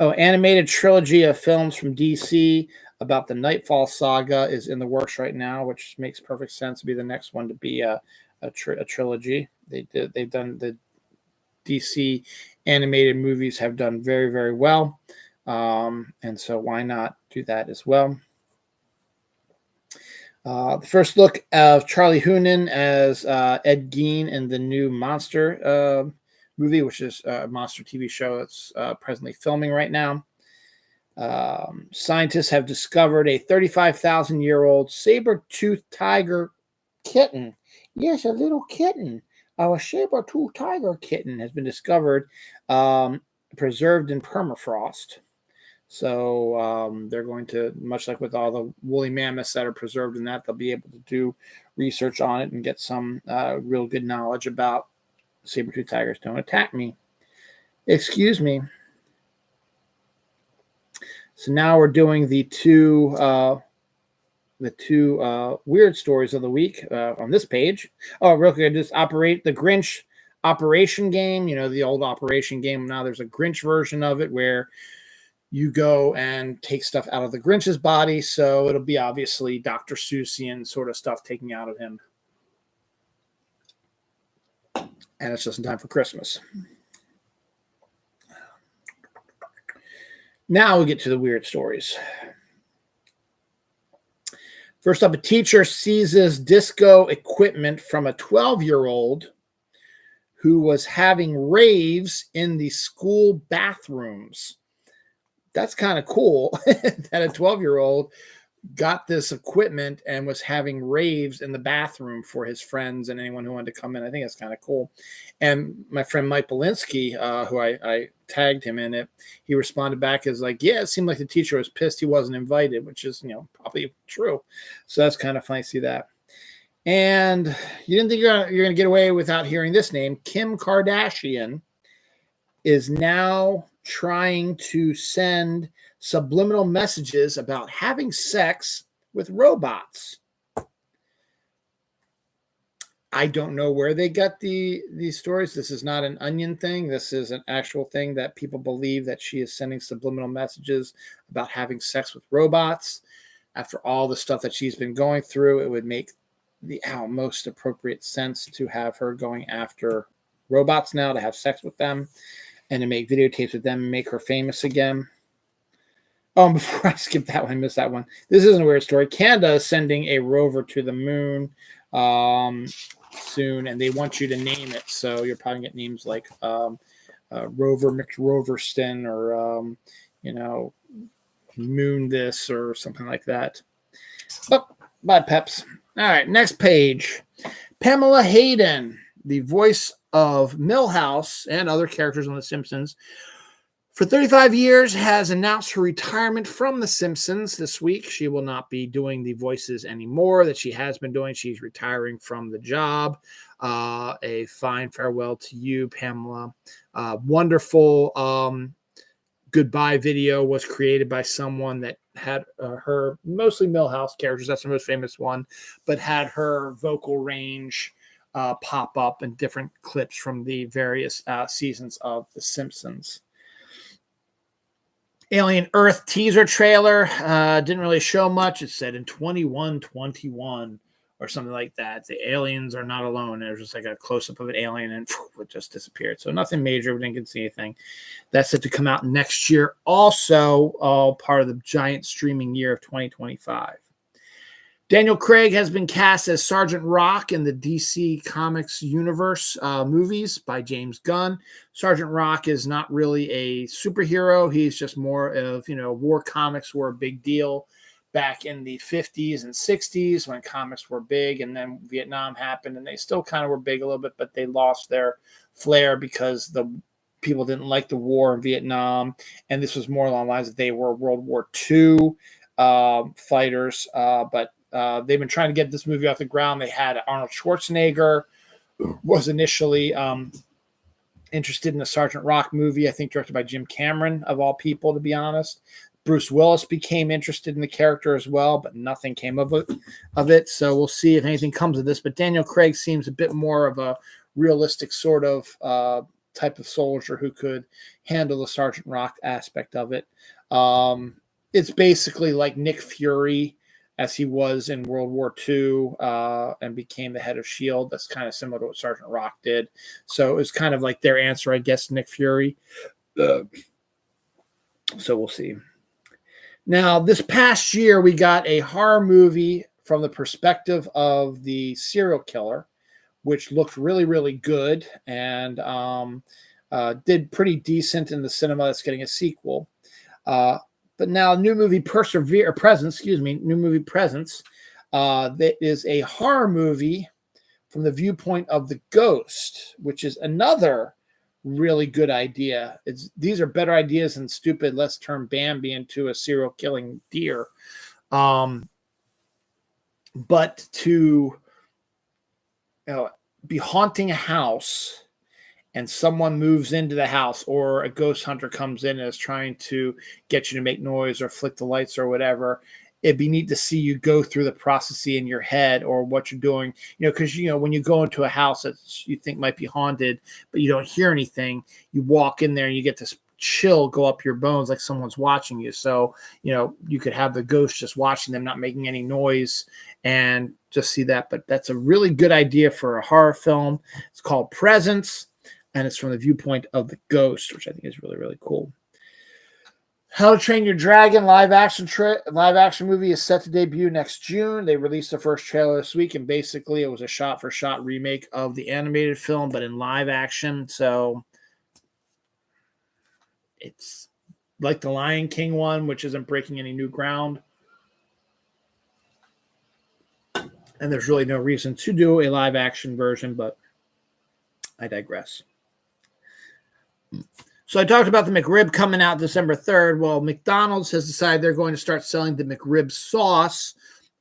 Speaker 1: Animated trilogy of films from DC about the Nightfall saga is in the works right now, which makes perfect sense to be the next one to be a trilogy. They've done the DC animated movies have done very, very well, and so why not do that as well? The first look of Charlie Hunnam as Ed Gein in the new Monster movie, which is a Monster TV show that's presently filming right now. Scientists have discovered a 35,000-year-old saber-toothed tiger kitten. Yes, a little kitten. A saber-toothed tiger kitten has been discovered, preserved in permafrost. So they're going to, much like with all the woolly mammoths that are preserved in that, they'll be able to do research on it and get some real good knowledge about saber-toothed tigers. Don't attack me. Excuse me. So now we're doing the two weird stories of the week on this page. Oh, real quick, just operate the Grinch Operation game. You know, the old Operation game. Now there's a Grinch version of it where you go and take stuff out of the Grinch's body. So it'll be obviously Dr. Seussian sort of stuff taking out of him. And it's just in time for Christmas. Now we get to the weird stories. First up, a teacher seizes disco equipment from a 12-year-old who was having raves in the school bathrooms. That's kind of cool that a 12-year-old got this equipment and was having raves in the bathroom for his friends and anyone who wanted to come in. I think that's kind of cool. And my friend Mike Belinsky, who I tagged him in it, he responded back as like, yeah, it seemed like the teacher was pissed he wasn't invited, which is, probably true. So that's kind of funny to see that. And you didn't think you're going to get away without hearing this name. Kim Kardashian is now trying to send subliminal messages about having sex with robots. I don't know where they got these stories. This is not an Onion thing. This is an actual thing that people believe that she is sending subliminal messages about having sex with robots. After all the stuff that she's been going through, it would make the most appropriate sense to have her going after robots now, to have sex with them and to make videotapes with them and make her famous again. Oh, before I skip that one, I missed that one. This isn't a weird story. Canada is sending a rover to the moon soon, and they want you to name it. So you're probably going to get names like Rover McRoverston or, Moon this or something like that. Oh, bye, Peps. All right, next page. Pamela Hayden, the voice of Milhouse and other characters on The Simpsons, for 35 years has announced her retirement from The Simpsons this week. She will not be doing the voices anymore that she has been doing. She's retiring from the job. A fine farewell to you, Pamela. Wonderful goodbye video was created by someone that had her, mostly Milhouse characters, that's the most famous one, but had her vocal range pop up in different clips from the various seasons of The Simpsons. Alien Earth teaser trailer didn't really show much. It said in 2121 or something like that. The aliens are not alone. There's just like a close-up of an alien and it just disappeared. So nothing major. We didn't get to see anything. That's set to come out next year. Also, all part of the giant streaming year of 2025. Daniel Craig has been cast as Sergeant Rock in the DC Comics universe movies by James Gunn. Sergeant Rock is not really a superhero. He's just more of, war comics were a big deal back in the 50s and 60s when comics were big, and then Vietnam happened and they still kind of were big a little bit, but they lost their flair because the people didn't like the war in Vietnam, and this was more along the lines that they were World War II fighters. But they've been trying to get this movie off the ground. They had Arnold Schwarzenegger was initially interested in the Sergeant Rock movie, I think directed by Jim Cameron, of all people, to be honest. Bruce Willis became interested in the character as well, but nothing came of it. So we'll see if anything comes of this. But Daniel Craig seems a bit more of a realistic sort of type of soldier who could handle the Sergeant Rock aspect of it. It's basically like Nick Fury as he was in World War II and became the head of S.H.I.E.L.D. That's kind of similar to what Sergeant Rock did. So it was kind of like their answer, I guess, Nick Fury. So we'll see. Now, this past year, we got a horror movie from the perspective of the serial killer, which looked really, really good and did pretty decent in the cinema. That's getting a sequel. But now, new movie Presence. That is a horror movie from the viewpoint of the ghost, which is another really good idea. These are better ideas than stupid, let's turn Bambi into a serial killing deer. But to be haunting a house and someone moves into the house, or a ghost hunter comes in and is trying to get you to make noise or flick the lights or whatever, it'd be neat to see you go through the process in your head or what you're doing, because, when you go into a house that you think might be haunted, but you don't hear anything, you walk in there and you get this chill go up your bones like someone's watching you. So, you could have the ghost just watching them, not making any noise, and just see that. But that's a really good idea for a horror film. It's called Presence, and it's from the viewpoint of the ghost, which I think is really, really cool. How to Train Your Dragon live action movie is set to debut next June. They released the first trailer this week, and basically it was a shot-for-shot remake of the animated film, but in live action. So it's like the Lion King one, which isn't breaking any new ground. And there's really no reason to do a live action version, but I digress. So I talked about the McRib coming out December 3rd. Well, McDonald's has decided they're going to start selling the McRib sauce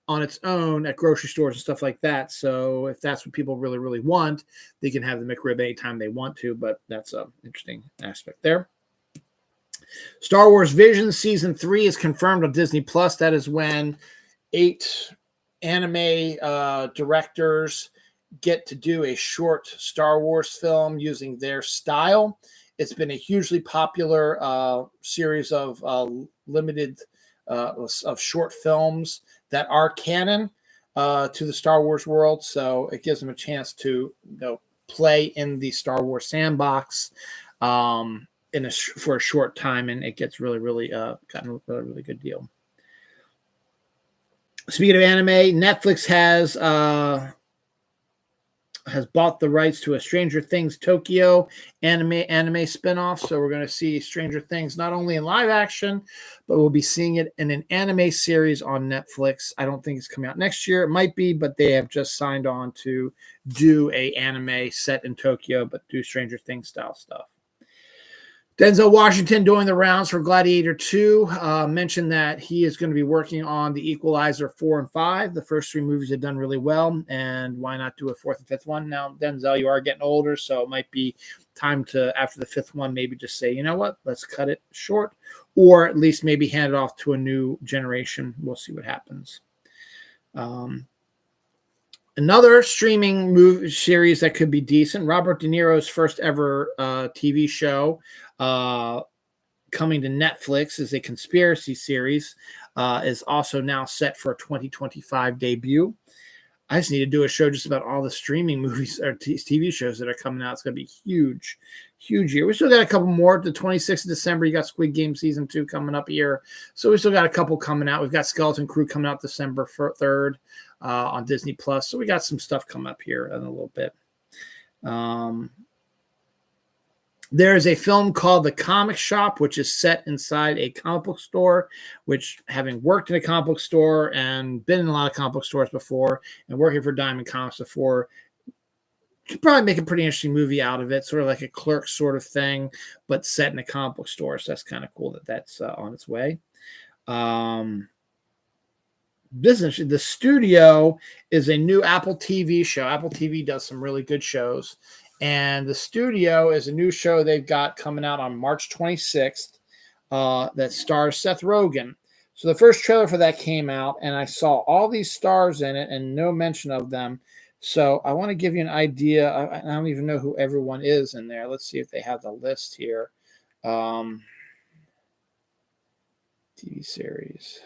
Speaker 1: on its own at grocery stores and stuff like that. So if that's what people really, really want, they can have the McRib anytime they want to, but that's an interesting aspect there. Star Wars Visions Season 3 is confirmed on Disney+. That is when 8 anime directors get to do a short Star Wars film using their style. It's been a hugely popular series of limited of short films that are canon to the Star Wars world. So it gives them a chance to play in the Star Wars sandbox for a short time, and it gets really, really gotten a really, really good deal. Speaking of anime, Netflix has bought the rights to a Stranger Things Tokyo anime spinoff. So we're going to see Stranger Things not only in live action, but we'll be seeing it in an anime series on Netflix. I don't think it's coming out next year. It might be, but they have just signed on to do a anime set in Tokyo, but do Stranger Things style stuff. Denzel Washington doing the rounds for Gladiator 2 mentioned that he is going to be working on The Equalizer 4 and 5. The first 3 movies have done really well, and why not do a 4th and 5th one? Now, Denzel, you are getting older, so it might be time to, after the 5th one, maybe just say, you know what, let's cut it short, or at least maybe hand it off to a new generation. We'll see what happens. Another streaming movie series that could be decent, Robert De Niro's first ever TV show coming to Netflix is a conspiracy series, is also now set for a 2025 debut. I just need to do a show just about all the streaming movies or TV shows that are coming out. It's going to be huge, huge year. We still got a couple more. The 26th of December, you got Squid Game Season 2 coming up here. So we still got a couple coming out. We've got Skeleton Crew coming out December 3rd on Disney+. So we got some stuff coming up here in a little bit. There's a film called The Comic Shop, which is set inside a comic book store, which, having worked in a comic book store and been in a lot of comic book stores before and working for Diamond Comics before, could probably make a pretty interesting movie out of it, sort of like a Clerk sort of thing, but set in a comic book store. So that's kind of cool that that's on its way. The studio is a new Apple TV show. Apple TV does some really good shows. And the studio is a new show they've got coming out on March 26th that stars Seth Rogen. So the first trailer for that came out, and I saw all these stars in it and no mention of them. So I want to give you an idea. I don't even know who everyone is in there. Let's see if they have the list here. TV series.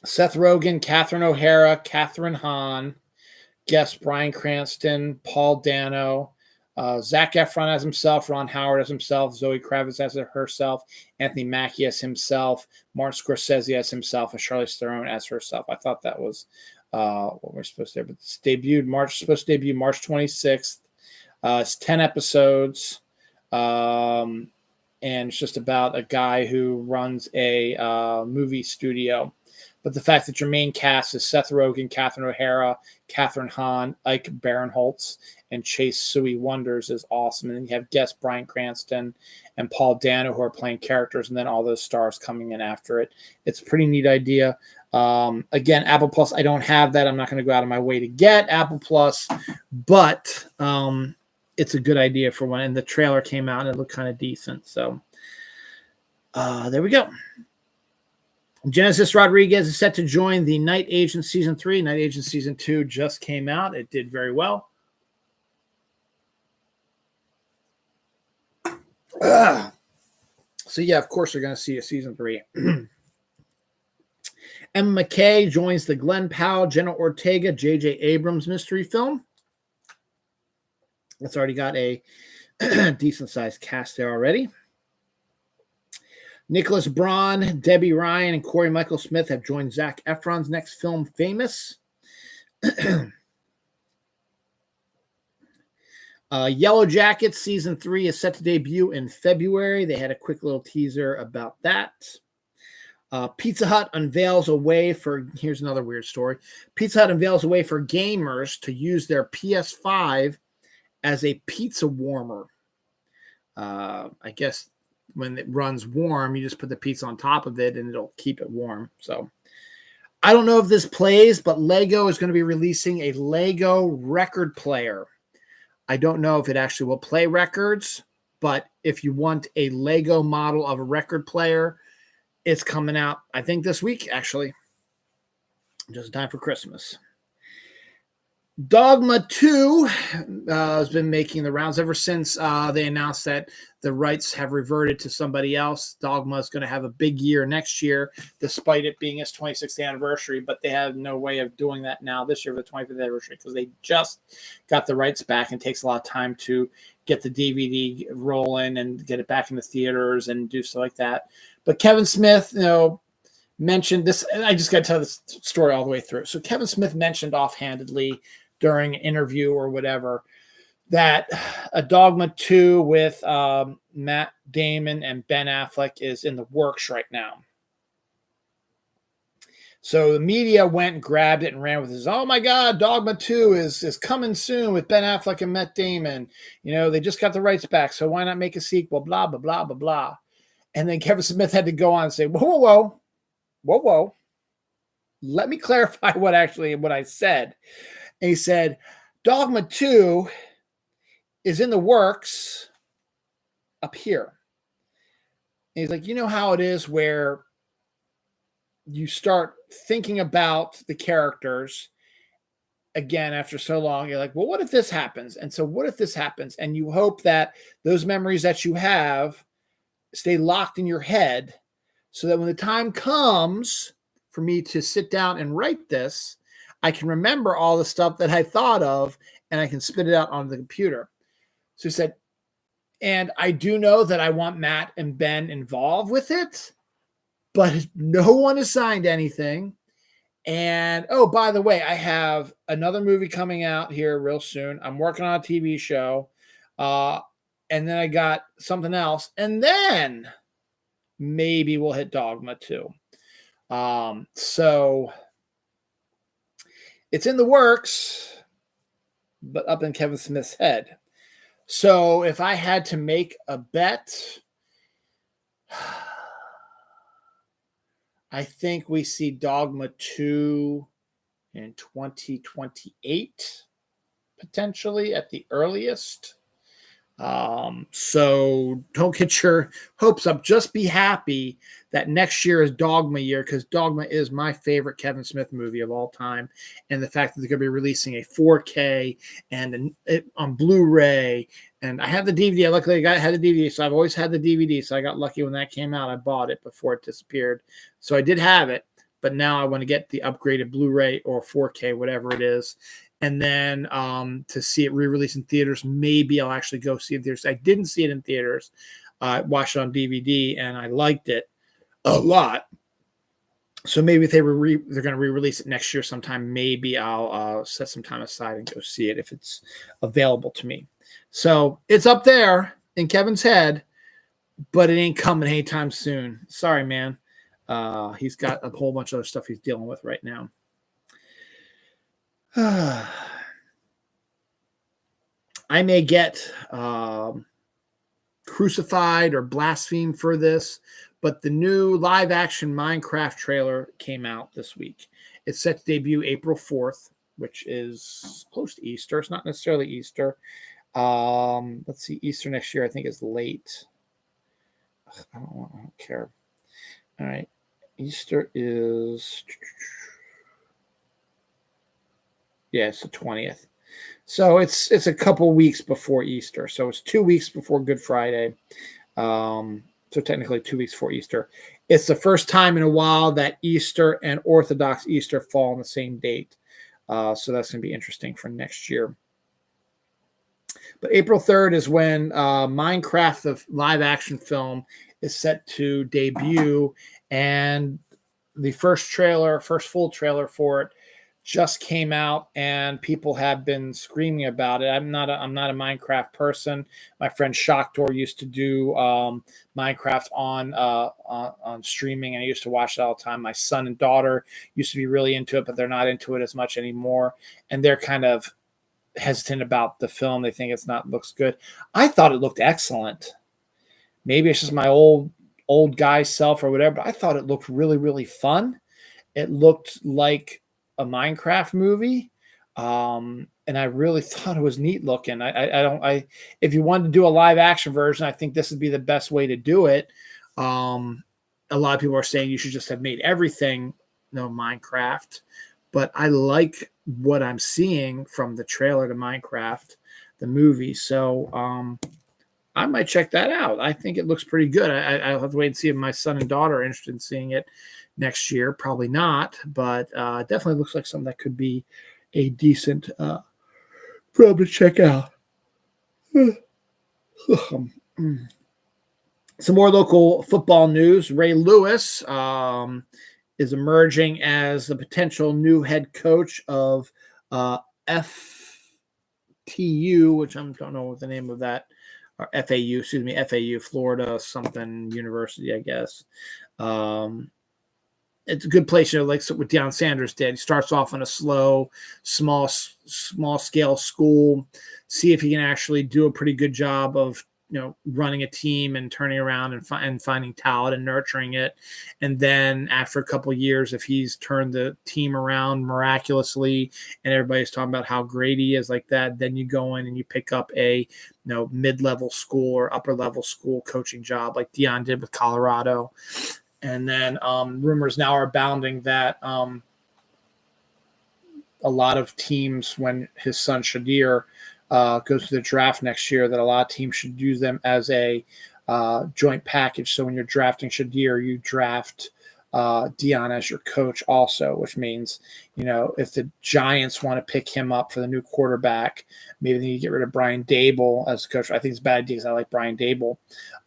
Speaker 1: Seth Rogen, Catherine O'Hara, Catherine Hahn, guest Bryan Cranston, Paul Dano, Zac Efron as himself, Ron Howard as himself, Zoe Kravitz as herself, Anthony Mackie as himself, Martin Scorsese as himself, and Charlize Theron as herself. I thought that was what we're supposed to do. But it's supposed to debut March 26th. It's 10 episodes. And it's just about a guy who runs a movie studio. But the fact that your main cast is Seth Rogen, Catherine O'Hara, Catherine Hahn, Ike Barinholtz, and Chase Sui Wonders is awesome. And then you have guest Bryan Cranston and Paul Dano who are playing characters, and then all those stars coming in after it. It's a pretty neat idea. Again, Apple Plus, I don't have that. I'm not going to go out of my way to get Apple Plus, but it's a good idea for one. And the trailer came out and it looked kind of decent. So there we go. Genesis Rodriguez is set to join the Night Agent Season 3. Night Agent Season 2 just came out. It did very well. So, yeah, of course, you're going to see a Season 3. Emma McKay joins the Glenn Powell, Jenna Ortega, J.J. Abrams mystery film. It's already got a decent-sized cast there already. Nicholas Braun, Debbie Ryan, and Corey Michael Smith have joined Zac Efron's next film, Famous. Yellow Jackets Season 3 is set to debut in February. They had a quick little teaser about that. Pizza Hut unveils a way for, here's another weird story. Pizza Hut unveils a way for gamers to use their PS5 as a pizza warmer. I guess when it runs warm, you just put the pizza on top of it and it'll keep it warm. So I don't know if this plays, but Lego is going to be releasing a Lego record player. I don't know if it actually will play records, but if you want a Lego model of a record player, it's coming out, I think, this week, actually. Just in time for Christmas. Dogma 2 has been making the rounds ever since they announced that the rights have reverted to somebody else. Dogma is going to have a big year next year, despite it being its 26th anniversary, but they have no way of doing that now this year for the 25th anniversary because they just got the rights back, and it takes a lot of time to get the DVD rolling and get it back in the theaters and do stuff like that. But Kevin Smith, mentioned this, and I just got to tell this story all the way through. So Kevin Smith mentioned offhandedly during an interview or whatever that a Dogma 2 with Matt Damon and Ben Affleck is in the works right now. So the media went and grabbed it and ran with this. Oh my God, Dogma 2 is coming soon with Ben Affleck and Matt Damon. They just got the rights back, so why not make a sequel? Blah, blah, blah, blah, blah. And then Kevin Smith had to go on and say, whoa. Let me clarify what I said. And he said, Dogma 2 is in the works up here. And he's like, you know how it is where you start thinking about the characters again after so long. You're like, well, what if this happens? And so what if this happens? And you hope that those memories that you have stay locked in your head so that when the time comes for me to sit down and write this, I can remember all the stuff that I thought of and I can spit it out on the computer. So he said, and I do know that I want Matt and Ben involved with it, but no one has signed anything. And, oh, by the way, I have another movie coming out here real soon. I'm working on a TV show. And then I got something else. And then maybe we'll hit Dogma 2. So it's in the works. but up in Kevin Smith's head. So if I had to make a bet, I think we see Dogma 2 in 2028, potentially at the earliest. So don't get your hopes up. Just be happy that next year is Dogma year, because Dogma is my favorite Kevin Smith movie of all time. And the fact that they're going to be releasing a 4K and on Blu-ray. And I have the DVD. Luckily, I had the DVD, so I've always had the DVD. So I got lucky when that came out. I bought it before it disappeared. So I did have it, but now I want to get the upgraded Blu-ray or 4K, whatever it is. And then to see it re-released in theaters, maybe I'll actually go see it in theaters. I didn't see it in theaters. I watched it on DVD, and I liked it a lot. So maybe if they're going to re-release it next year sometime, maybe I'll set some time aside and go see it if it's available to me. So it's up there in Kevin's head, but it ain't coming anytime soon. Sorry, man. He's got a whole bunch of other stuff he's dealing with right now. I may get crucified or blasphemed for this, but the new live-action Minecraft trailer came out this week. It's set to debut April 4th, which is close to Easter. It's not necessarily Easter. Let's see, Easter next year I think is late. I don't care. All right, Easter is... Yeah, it's the 20th. So it's a couple weeks before Easter. So it's 2 weeks before Good Friday. So technically 2 weeks before Easter. It's the first time in a while that Easter and Orthodox Easter fall on the same date. So that's going to be interesting for next year. But April 3rd is when Minecraft, the live action film, is set to debut. And the first full trailer for it just came out, and people have been screaming about it. I'm not a Minecraft person. My friend Shocktor used to do Minecraft on streaming, and I used to watch it all the time. My son and daughter used to be really into it, but they're not into it as much anymore, and they're kind of hesitant about the film. They think looks good. I thought it looked excellent. Maybe it's just my old guy self or whatever, but I thought it looked really, really fun. It looked like a Minecraft movie, and I really thought it was neat looking. If you wanted to do a live action version, I think this would be the best way to do it. A lot of people are saying you should just have made everything Minecraft, but I like what I'm seeing from the trailer to Minecraft, the movie. So I might check that out. I think it looks pretty good. I'll have to wait and see if my son and daughter are interested in seeing it next year. Probably not, but definitely looks like something that could be a decent film to check out. Some more local football news. Ray Lewis is emerging as the potential new head coach of FTU, which I don't know what the name of that, or FAU, Florida something University, I guess. It's a good place, like what Deion Sanders did. He starts off in a slow, small scale school, see if he can actually do a pretty good job of running a team and turning around and finding talent and nurturing it. And then after a couple of years, if he's turned the team around miraculously and everybody's talking about how great he is like that, then you go in and you pick up a mid-level school or upper-level school coaching job like Deion did with Colorado. And then rumors now are abounding that a lot of teams, when his son Shadir goes to the draft next year, that a lot of teams should use them as a joint package. So when you're drafting Shadir, you draft Deion as your coach also, which means, if the Giants want to pick him up for the new quarterback, maybe they need to get rid of Brian Dable as coach. I think it's a bad idea because I like Brian Dable.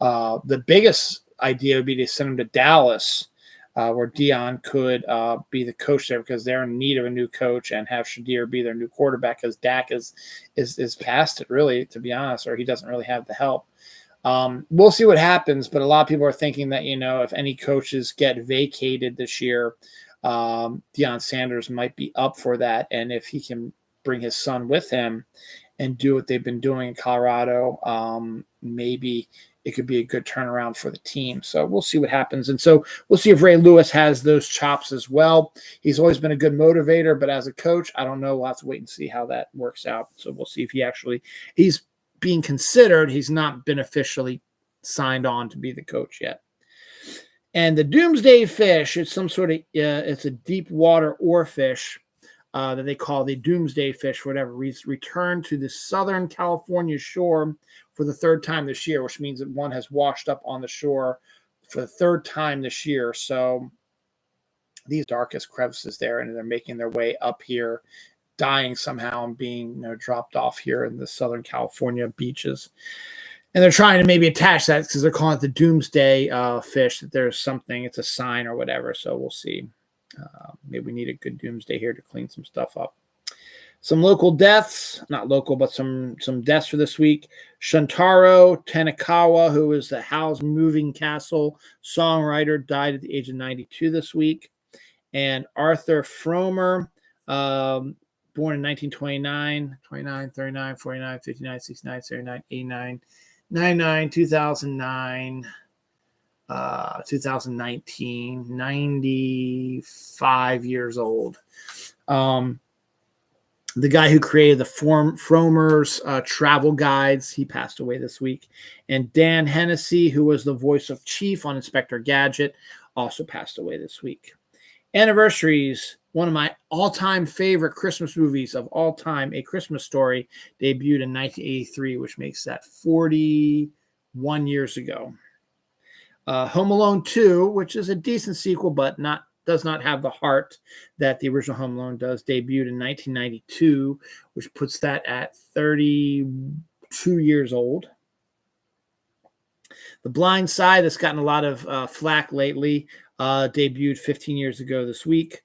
Speaker 1: The biggest idea would be to send him to Dallas, where Deion could be the coach there, because they're in need of a new coach, and have Shadir be their new quarterback, because Dak is past it, really, to be honest, or he doesn't really have the help. We'll see what happens, but a lot of people are thinking that, if any coaches get vacated this year, Deion Sanders might be up for that, and if he can bring his son with him and do what they've been doing in Colorado, maybe it could be a good turnaround for the team. So we'll see what happens. And so we'll see if Ray Lewis has those chops as well. He's always been a good motivator, but as a coach, I don't know. We'll have to wait and see how that works out. So we'll see if he's being considered. He's not been officially signed on to be the coach yet. And the doomsday fish, it's some sort of, it's a deep water oarfish that they call the doomsday fish, for whatever reason, returned to the Southern California shore for the third time this year, which means that one has washed up on the shore for the third time this year. So these darkest crevices there, and they're making their way up here, dying somehow and being dropped off here in the Southern California beaches. And they're trying to maybe attach that because they're calling it the doomsday fish, that there's something, it's a sign or whatever. So we'll see. Maybe we need a good doomsday here to clean some stuff up. Some local deaths, not local, but some deaths for this week. Shuntaro Tanakawa, who is the Howl's Moving Castle songwriter, died at the age of 92 this week. And Arthur Fromer, born in 1929, 29, 39, 49, 59, 69, 79, 89, 99, 2009, 2019, 95 years old. The guy who created the Fromer's travel guides, he passed away this week. And Dan Hennessy, who was the voice of Chief on Inspector Gadget, also passed away this week. Anniversaries, one of my all-time favorite Christmas movies of all time, A Christmas Story, debuted in 1983, which makes that 41 years ago. Home Alone 2, which is a decent sequel, but does not have the heart that the original Home Alone does, debuted in 1992, which puts that at 32 years old. The Blind Side, that's gotten a lot of flack lately, debuted 15 years ago this week.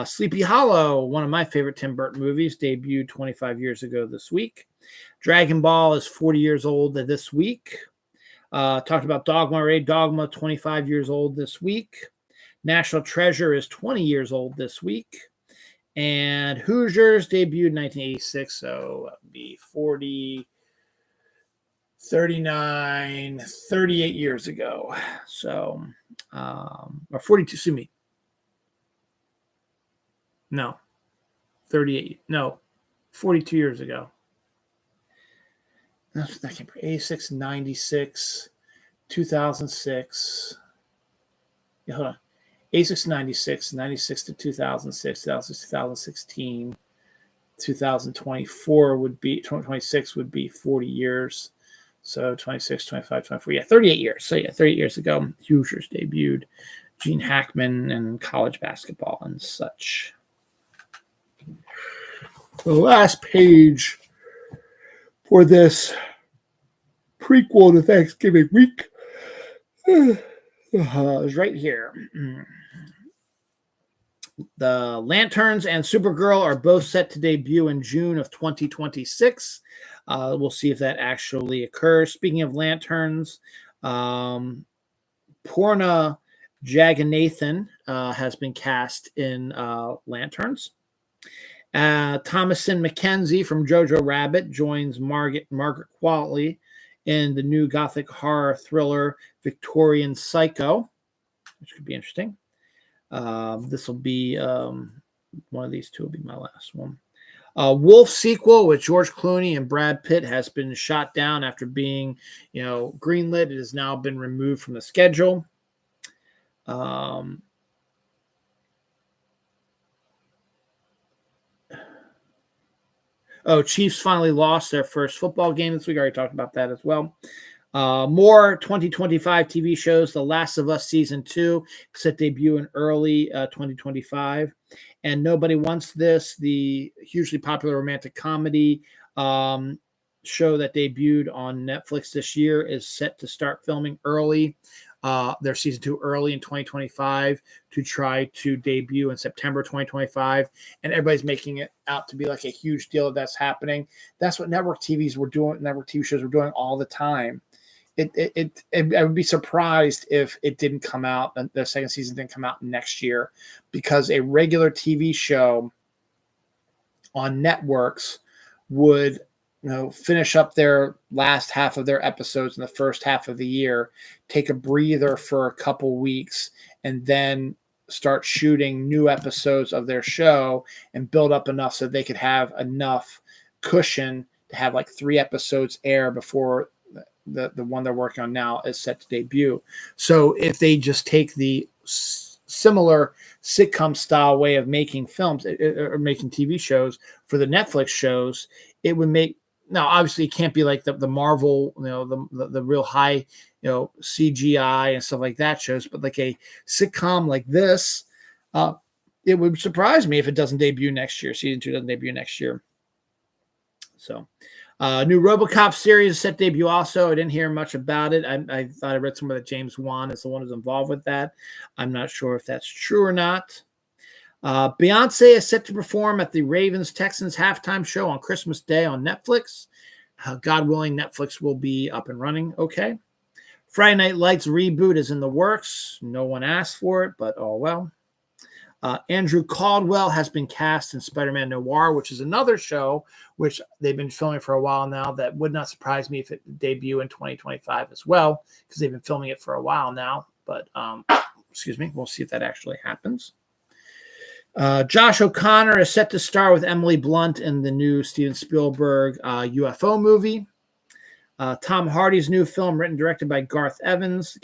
Speaker 1: Sleepy Hollow, one of my favorite Tim Burton movies, debuted 25 years ago this week. Dragon Ball is 40 years old this week. Talked about Dogma already. Dogma, 25 years old this week. National Treasure is 20 years old this week. And Hoosiers debuted in 1986, so that would be 40, 39, 38 years ago. So, or 42, sue me. No, 38, no, 42 years ago. That's 86, 96, 2006. Yeah, hold on. 86, 96, 96 to 2006, 2016, 2024 would be, 2026 would be 40 years. So 26, 25, 24, yeah, 38 years. So yeah, 38 years ago, Hoosiers debuted. Gene Hackman and college basketball and such. The last page for this prequel to Thanksgiving week is right here. The Lanterns and Supergirl are both set to debut in June of 2026. We'll see if that actually occurs. Speaking of Lanterns, Purna Jagannathan has been cast in Lanterns. Thomasin McKenzie from Jojo Rabbit joins Margaret Qualley in the new gothic horror thriller Victorian Psycho, which could be interesting. This will be one of these two will be my last one. Wolf sequel with George Clooney and Brad Pitt has been shot down after being, greenlit. It has now been removed from the schedule. Chiefs finally lost their first football game this week. I already talked about that as well. More 2025 TV shows. The Last of Us Season 2 set debut in early 2025. And Nobody Wants This, the hugely popular romantic comedy show that debuted on Netflix this year, is set to start filming early. Their Season 2 early in 2025 to try to debut in September 2025. And everybody's making it out to be like a huge deal that's happening. That's what network TVs were doing. Network TV shows were doing all the time. I would be surprised if it didn't come out, the second season didn't come out next year, because a regular TV show on networks would, finish up their last half of their episodes in the first half of the year, take a breather for a couple weeks, and then start shooting new episodes of their show and build up enough so they could have enough cushion to have like 3 episodes air before the one they're working on now is set to debut. So if they just take the similar sitcom style way of making films or making TV shows for the Netflix shows, it would make, now obviously it can't be like the Marvel, the real high, CGI and stuff like that shows, but like a sitcom like this, it would surprise me if it doesn't debut next year. Season 2 doesn't debut next year. So new RoboCop series is set debut also. I didn't hear much about it. I thought I read somewhere that James Wan is the one who's involved with that. I'm not sure if that's true or not. Beyonce is set to perform at the Ravens-Texans halftime show on Christmas Day on Netflix. God willing, Netflix will be up and running okay. Friday Night Lights reboot is in the works. No one asked for it, but oh well. Andrew Caldwell has been cast in Spider-Man Noir, which is another show which they've been filming for a while now. That would not surprise me if it debut in 2025 as well, because they've been filming it for a while now. But we'll see if that actually happens. Josh O'Connor is set to star with Emily Blunt in the new Steven Spielberg UFO movie. Tom Hardy's new film, written and directed by Gareth Evans,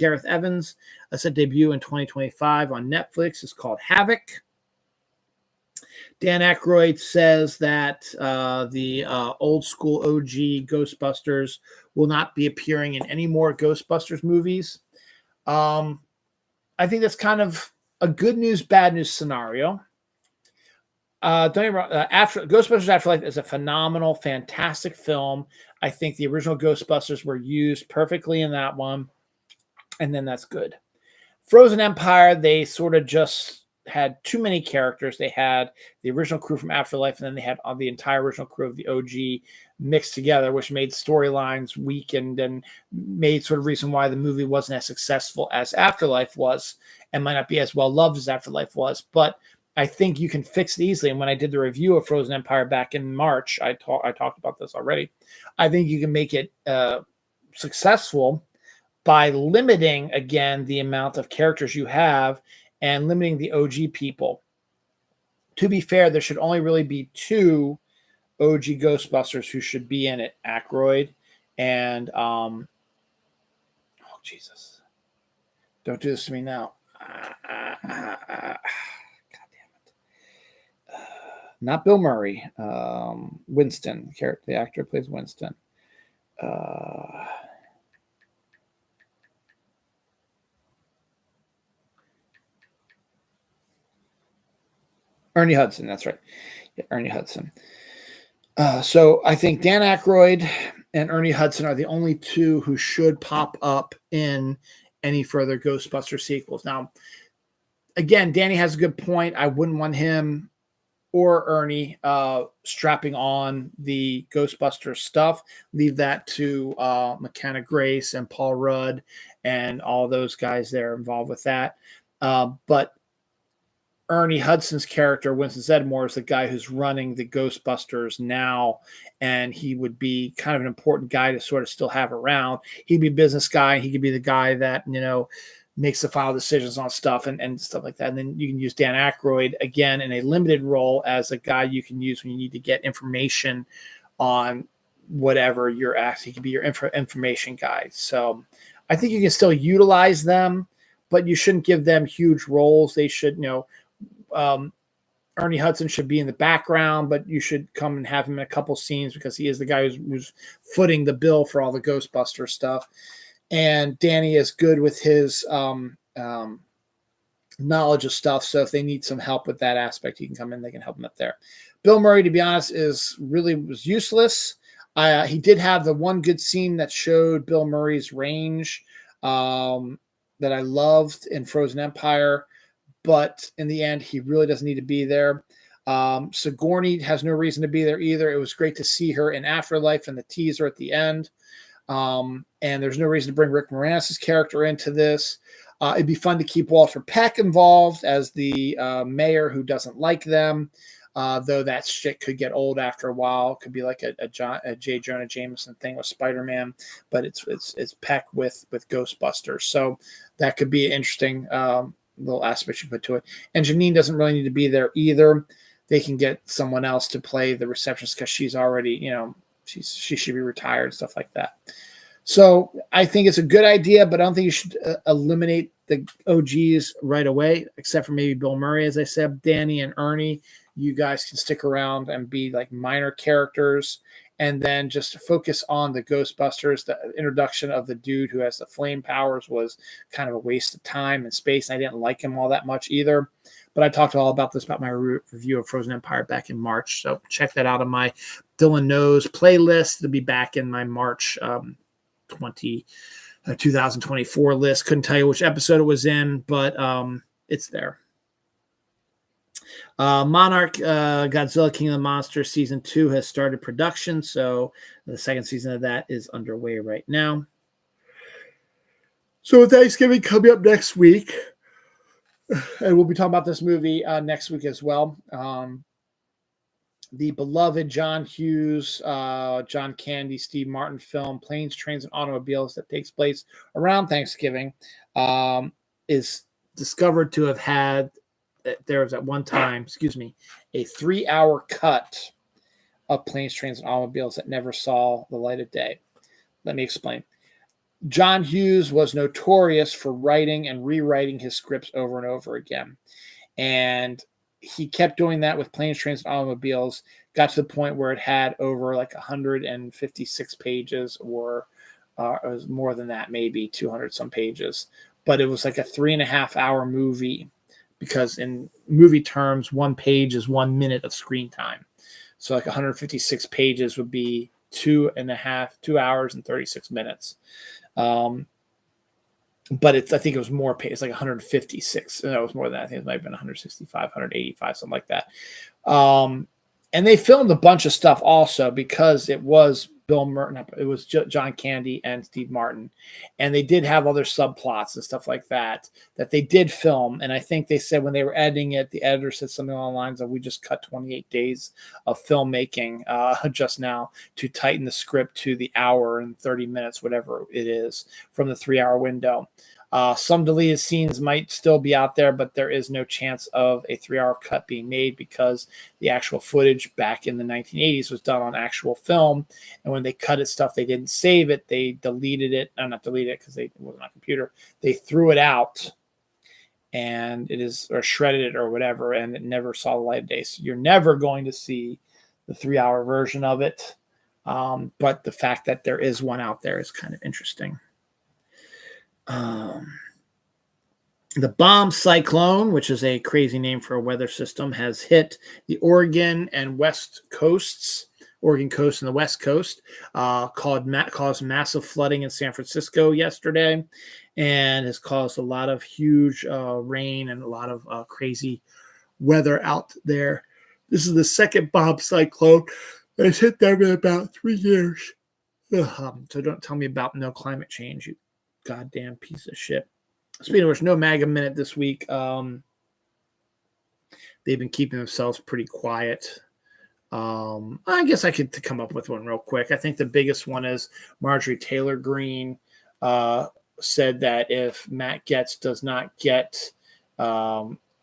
Speaker 1: set to debut in 2025 on Netflix, is called Havoc. Dan Aykroyd says that the old school OG Ghostbusters will not be appearing in any more Ghostbusters movies. I think that's kind of a good news, bad news scenario. Don't get me wrong, Ghostbusters Afterlife is a phenomenal, fantastic film. I think the original Ghostbusters were used perfectly in that one, and then that's good. Frozen Empire, they sort of just had too many characters. They had the original crew from Afterlife, and then they had the entire original crew of the OG mixed together, which made storylines weakened and made sort of reason why the movie wasn't as successful as Afterlife was, and might not be as well loved as Afterlife was. But I think you can fix it easily. And when I did the review of Frozen Empire back in March, I talked about this already. I think you can make it successful by limiting, again, the amount of characters you have and limiting the OG people. To be fair, there should only really be 2 OG Ghostbusters who should be in it, Aykroyd and, Jesus. Don't do this to me now. Not Bill Murray. Winston, the actor plays Winston. Ernie Hudson, that's right. Yeah, Ernie Hudson. So I think Dan Aykroyd and Ernie Hudson are the only 2 who should pop up in any further Ghostbuster sequels. Now, again, Danny has a good point. I wouldn't want him or Ernie strapping on the Ghostbusters stuff. Leave that to McKenna Grace and Paul Rudd and all those guys there involved with that. But Ernie Hudson's character, Winston Zeddemore, is the guy who's running the Ghostbusters now, and he would be kind of an important guy to sort of still have around. He'd be a business guy. He could be the guy that, makes the final decisions on stuff and stuff like that. And then you can use Dan Aykroyd, again, in a limited role as a guy you can use when you need to get information on whatever you're asking. He could be your information guy. So I think you can still utilize them, but you shouldn't give them huge roles. They should, Ernie Hudson should be in the background, but you should come and have him in a couple scenes because he is the guy who's footing the bill for all the Ghostbuster stuff. And Danny is good with his knowledge of stuff. So if they need some help with that aspect, he can come in. They can help him up there. Bill Murray, to be honest, was useless. He did have the one good scene that showed Bill Murray's range that I loved in Frozen Empire. But in the end, he really doesn't need to be there. Sigourney has no reason to be there either. It was great to see her in Afterlife and the teaser at the end. And there's no reason to bring Rick Moranis' character into this. It'd be fun to keep Walter Peck involved as the mayor who doesn't like them. though that shit could get old after a while. It could be like a J. Jonah Jameson thing with Spider-Man, but it's Peck with Ghostbusters. So that could be an interesting little aspect you put to it. And Janine doesn't really need to be there either. They can get someone else to play the receptionist because she's already, she should be retired, stuff like that. So I think it's a good idea, but I don't think you should eliminate the OGs right away, except for maybe Bill Murray, as I said. Danny and Ernie, you guys can stick around and be like minor characters, and then just focus on the Ghostbusters. The introduction of the dude who has the flame powers was kind of a waste of time and space. I didn't like him all that much either. But I talked all about this about my review of Frozen Empire back in March. So check that out on my Dylan Knows playlist. It'll be back in my March 2024 list. Couldn't tell you which episode it was in, but it's there. Monarch Godzilla King of the Monsters Season 2 has started production, so the second season of that is underway right now. So Thanksgiving coming up next week, and we'll be talking about this movie next week as well. The beloved John Hughes, John Candy, Steve Martin film Planes, Trains, and Automobiles that takes place around Thanksgiving is discovered to have had, there was at one time, a 3-hour cut of Planes, Trains, and Automobiles that never saw the light of day. Let me explain. John Hughes was notorious for writing and rewriting his scripts over and over again. And he kept doing that with Planes, Trains, and Automobiles, got to the point where it had over like 156 pages, or it was more than that, maybe 200 some pages. But it was like a 3.5-hour movie, because in movie terms, one page is 1 minute of screen time. So like 156 pages would be 2 hours and 36 minutes. But I think it was more pages, it's like 156. No, it was more than that. I think it might have been 165, 185, something like that. And they filmed a bunch of stuff also, because it was it was John Candy and Steve Martin. And they did have other subplots and stuff like that they did film. And I think they said when they were editing it, the editor said something along the lines of, we just cut 28 days of filmmaking just now to tighten the script to the hour and 30 minutes, whatever it is, from the 3-hour window. Some deleted scenes might still be out there, but there is no chance of a 3-hour cut being made, because the actual footage back in the 1980s was done on actual film. And when they cut it stuff, they didn't save it. They deleted it. Not deleted it because it wasn't on a computer. They threw it out, and or shredded it or whatever, and it never saw the light of day. So you're never going to see the 3-hour version of it. But the fact that there is one out there is kind of interesting. The bomb cyclone, which is a crazy name for a weather system, has hit the Oregon and West coasts, Oregon coast and the West coast, caused massive flooding in San Francisco yesterday, and has caused a lot of huge rain and a lot of crazy weather out there. This is the second bomb cyclone that's hit them in about 3 years. So don't tell me about no climate change, you goddamn piece of shit. Speaking of which, no MAGA minute this week. They've been keeping themselves pretty quiet. I guess I could come up with one real quick. I think the biggest one is Marjorie Taylor Greene said that if Matt Gaetz does not get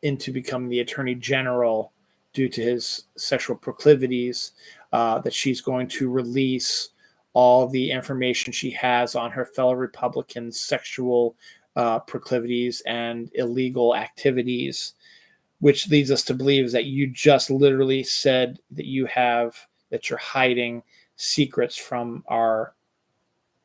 Speaker 1: into becoming the Attorney General due to his sexual proclivities, that she's going to release all the information she has on her fellow Republicans' sexual proclivities and illegal activities, which leads us to believe that you just literally said that you're hiding secrets from our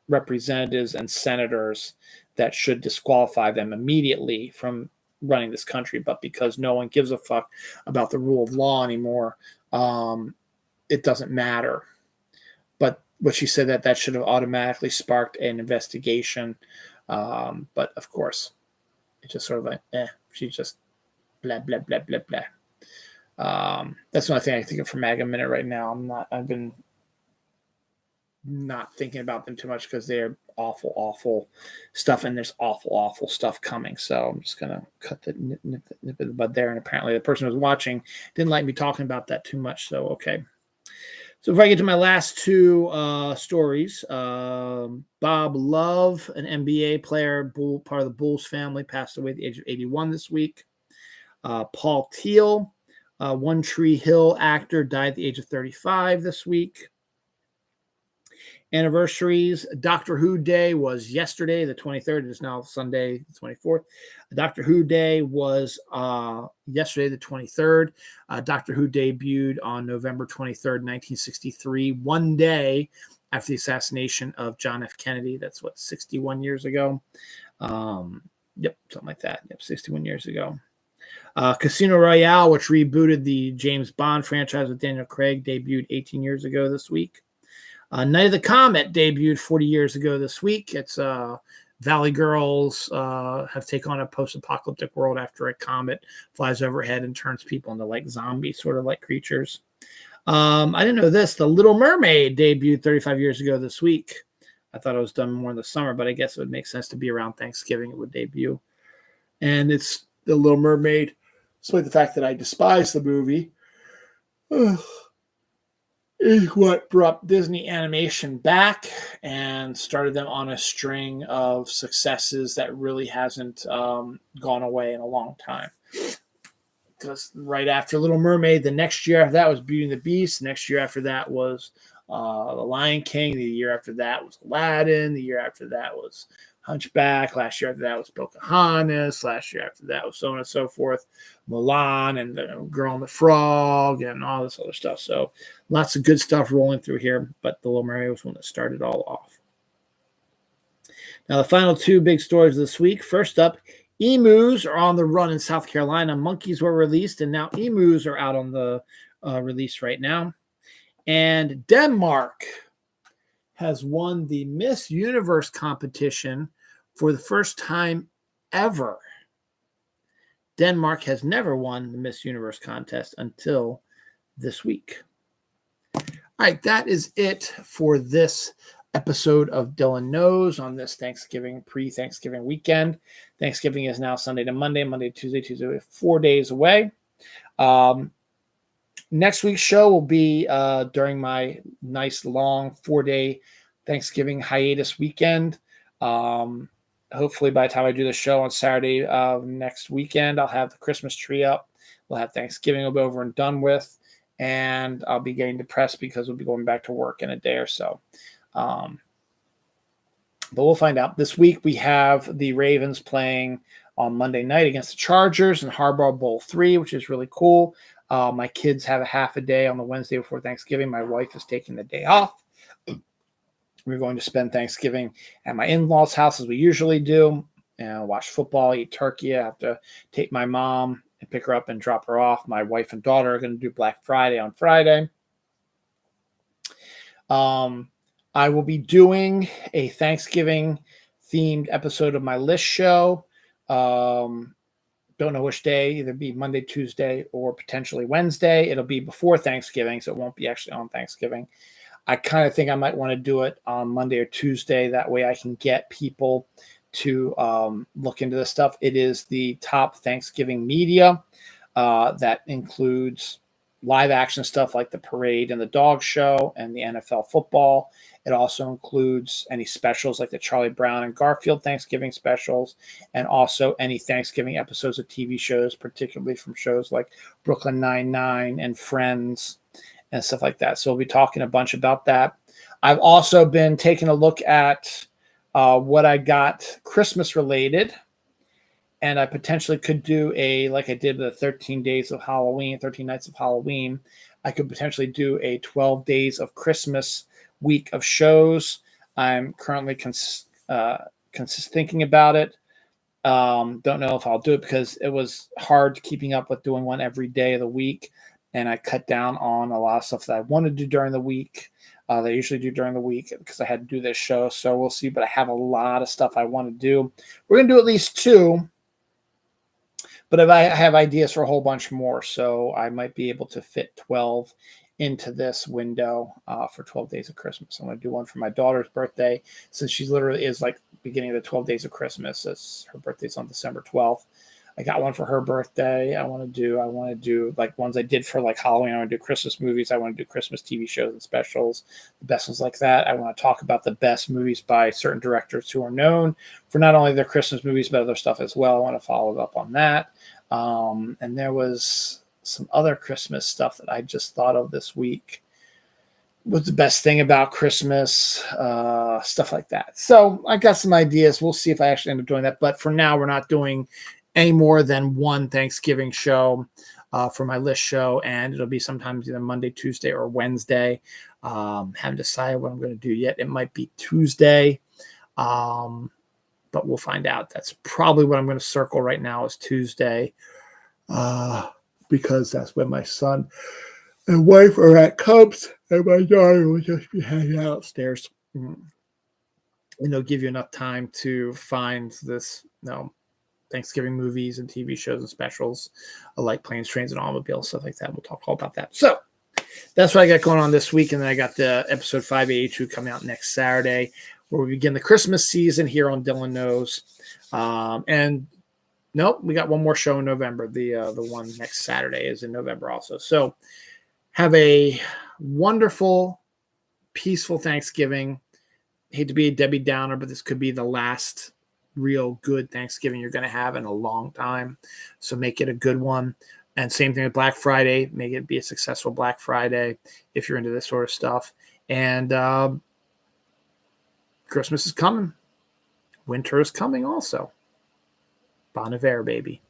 Speaker 1: representatives and senators that should disqualify them immediately from running this country. But because no one gives a fuck about the rule of law anymore, it doesn't matter. But what she said that should have automatically sparked an investigation. But of course, it's just sort of like, she's just blah, blah, blah, blah, blah. That's the only thing I think of for MAGA minute right now. not thinking about them too much because they're awful, awful stuff, and there's awful, awful stuff coming. So I'm just gonna cut the nip in the bud there. And apparently, the person who was watching didn't like me talking about that too much. So okay. So if I get to my last two stories, Bob Love, an NBA player, part of the Bulls family, passed away at the age of 81 this week. Paul Teal, One Tree Hill actor, died at the age of 35 this week. Anniversaries. Doctor Who Day was yesterday, the 23rd. It is now Sunday, the 24th. Doctor Who Day was yesterday, the 23rd. Doctor Who debuted on November 23rd, 1963, one day after the assassination of John F. Kennedy. That's 61 years ago. Yep, something like that. Yep, 61 years ago. Casino Royale, which rebooted the James Bond franchise with Daniel Craig, debuted 18 years ago this week. Night of the Comet debuted 40 years ago this week. It's Valley Girls have taken on a post-apocalyptic world after a comet flies overhead and turns people into like zombies, sort of like creatures. I didn't know this. The Little Mermaid debuted 35 years ago this week. I thought it was done more in the summer, but I guess it would make sense to be around Thanksgiving. It would debut. And it's The Little Mermaid, despite the fact that I despise the movie. Is what brought Disney Animation back and started them on a string of successes that really hasn't gone away in a long time. Because right after Little Mermaid, the next year after that was Beauty and the Beast. The next year after that was The Lion King. The year after that was Aladdin. The year after that was Hunchback. Last year after that was Pocahontas. Last year after that was so on and so forth. Mulan and the Girl and the Frog and all this other stuff. So lots of good stuff rolling through here, but The Little Mermaid was one that started it all off. Now the final two big stories this week. First up, emus are on the run in South Carolina. Monkeys were released, and now emus are out on the release right now. And Denmark has won the Miss Universe competition for the first time ever. Denmark has never won the Miss Universe contest until this week. All right, that is it for this episode of Dylan Knows on this Thanksgiving, pre-Thanksgiving weekend. Thanksgiving is now Sunday to Monday, Monday to Tuesday, 4 days away. Next week's show will be during my nice long 4-day Thanksgiving hiatus weekend. Hopefully by the time I do the show on Saturday next weekend, I'll have the Christmas tree up. We'll have Thanksgiving will be over and done with. And I'll be getting depressed because we'll be going back to work in a day or so. But we'll find out. This week we have the Ravens playing on Monday night against the Chargers in Harbaugh Bowl 3, which is really cool. My kids have a half a day on the Wednesday before Thanksgiving. My wife is taking the day off. We're going to spend Thanksgiving at my in-laws' house as we usually do, and watch football, eat turkey. I have to take my mom and pick her up and drop her off. My wife and daughter are going to do Black Friday on Friday. I will be doing a Thanksgiving-themed episode of my list show. Don't know which day, either be Monday, Tuesday, or potentially Wednesday. It'll be before Thanksgiving, so it won't be actually on Thanksgiving. I kind of think I might want to do it on Monday or Tuesday. That way I can get people to look into this stuff. It is the top Thanksgiving media that includes live action stuff like the parade and the dog show and the NFL football. It also includes any specials like the Charlie Brown and Garfield Thanksgiving specials, and also any Thanksgiving episodes of TV shows, particularly from shows like Brooklyn Nine-Nine and Friends and stuff like that. So we'll be talking a bunch about that. I've also been taking a look at what I got Christmas related, and I potentially could do like I did the 13 days of Halloween, 13 nights of Halloween. I could potentially do a 12 days of Christmas week of shows. I'm currently thinking about it. Don't know if I'll do it because it was hard keeping up with doing one every day of the week. And I cut down on a lot of stuff that I want to do during the week. That I usually do during the week because I had to do this show. So we'll see. But I have a lot of stuff I want to do. We're going to do at least 2. But if I have ideas for a whole bunch more. So I might be able to fit 12 into this window for 12 Days of Christmas. I'm going to do one for my daughter's birthday, since she literally is like beginning of the 12 Days of Christmas. Her birthday's on December 12th. I got one for her birthday. I want to do like ones I did for like Halloween. I want to do Christmas movies. I want to do Christmas TV shows and specials, the best ones like that. I want to talk about the best movies by certain directors who are known for not only their Christmas movies, but other stuff as well. I want to follow up on that. And there was some other Christmas stuff that I just thought of this week. What's the best thing about Christmas? Stuff like that. So I got some ideas. We'll see if I actually end up doing that. But for now, we're not doing any more than one Thanksgiving show for my list show, and it'll be sometimes either Monday, Tuesday, or Wednesday. Haven't decided what I'm going to do yet. It might be Tuesday, but we'll find out. That's probably what I'm going to circle right now is Tuesday, because that's when my son and wife are at Cubs, and my daughter will just be hanging out upstairs. And it'll give you enough time to find this, Thanksgiving movies and TV shows and specials like Planes, Trains, and Automobiles, stuff like that. We'll talk all about that. So that's what I got going on this week. And then I got the episode 582 coming out next Saturday, where we begin the Christmas season here on Dylan Knows. And nope, we got one more show in November. The one next Saturday is in November also. So have a wonderful, peaceful Thanksgiving. Hate to be a Debbie Downer, but this could be the last real good Thanksgiving you're going to have in a long time. So make it a good one. And same thing with Black Friday. Make it be a successful Black Friday if you're into this sort of stuff. And Christmas is coming. Winter is coming also. Bon Iver, baby.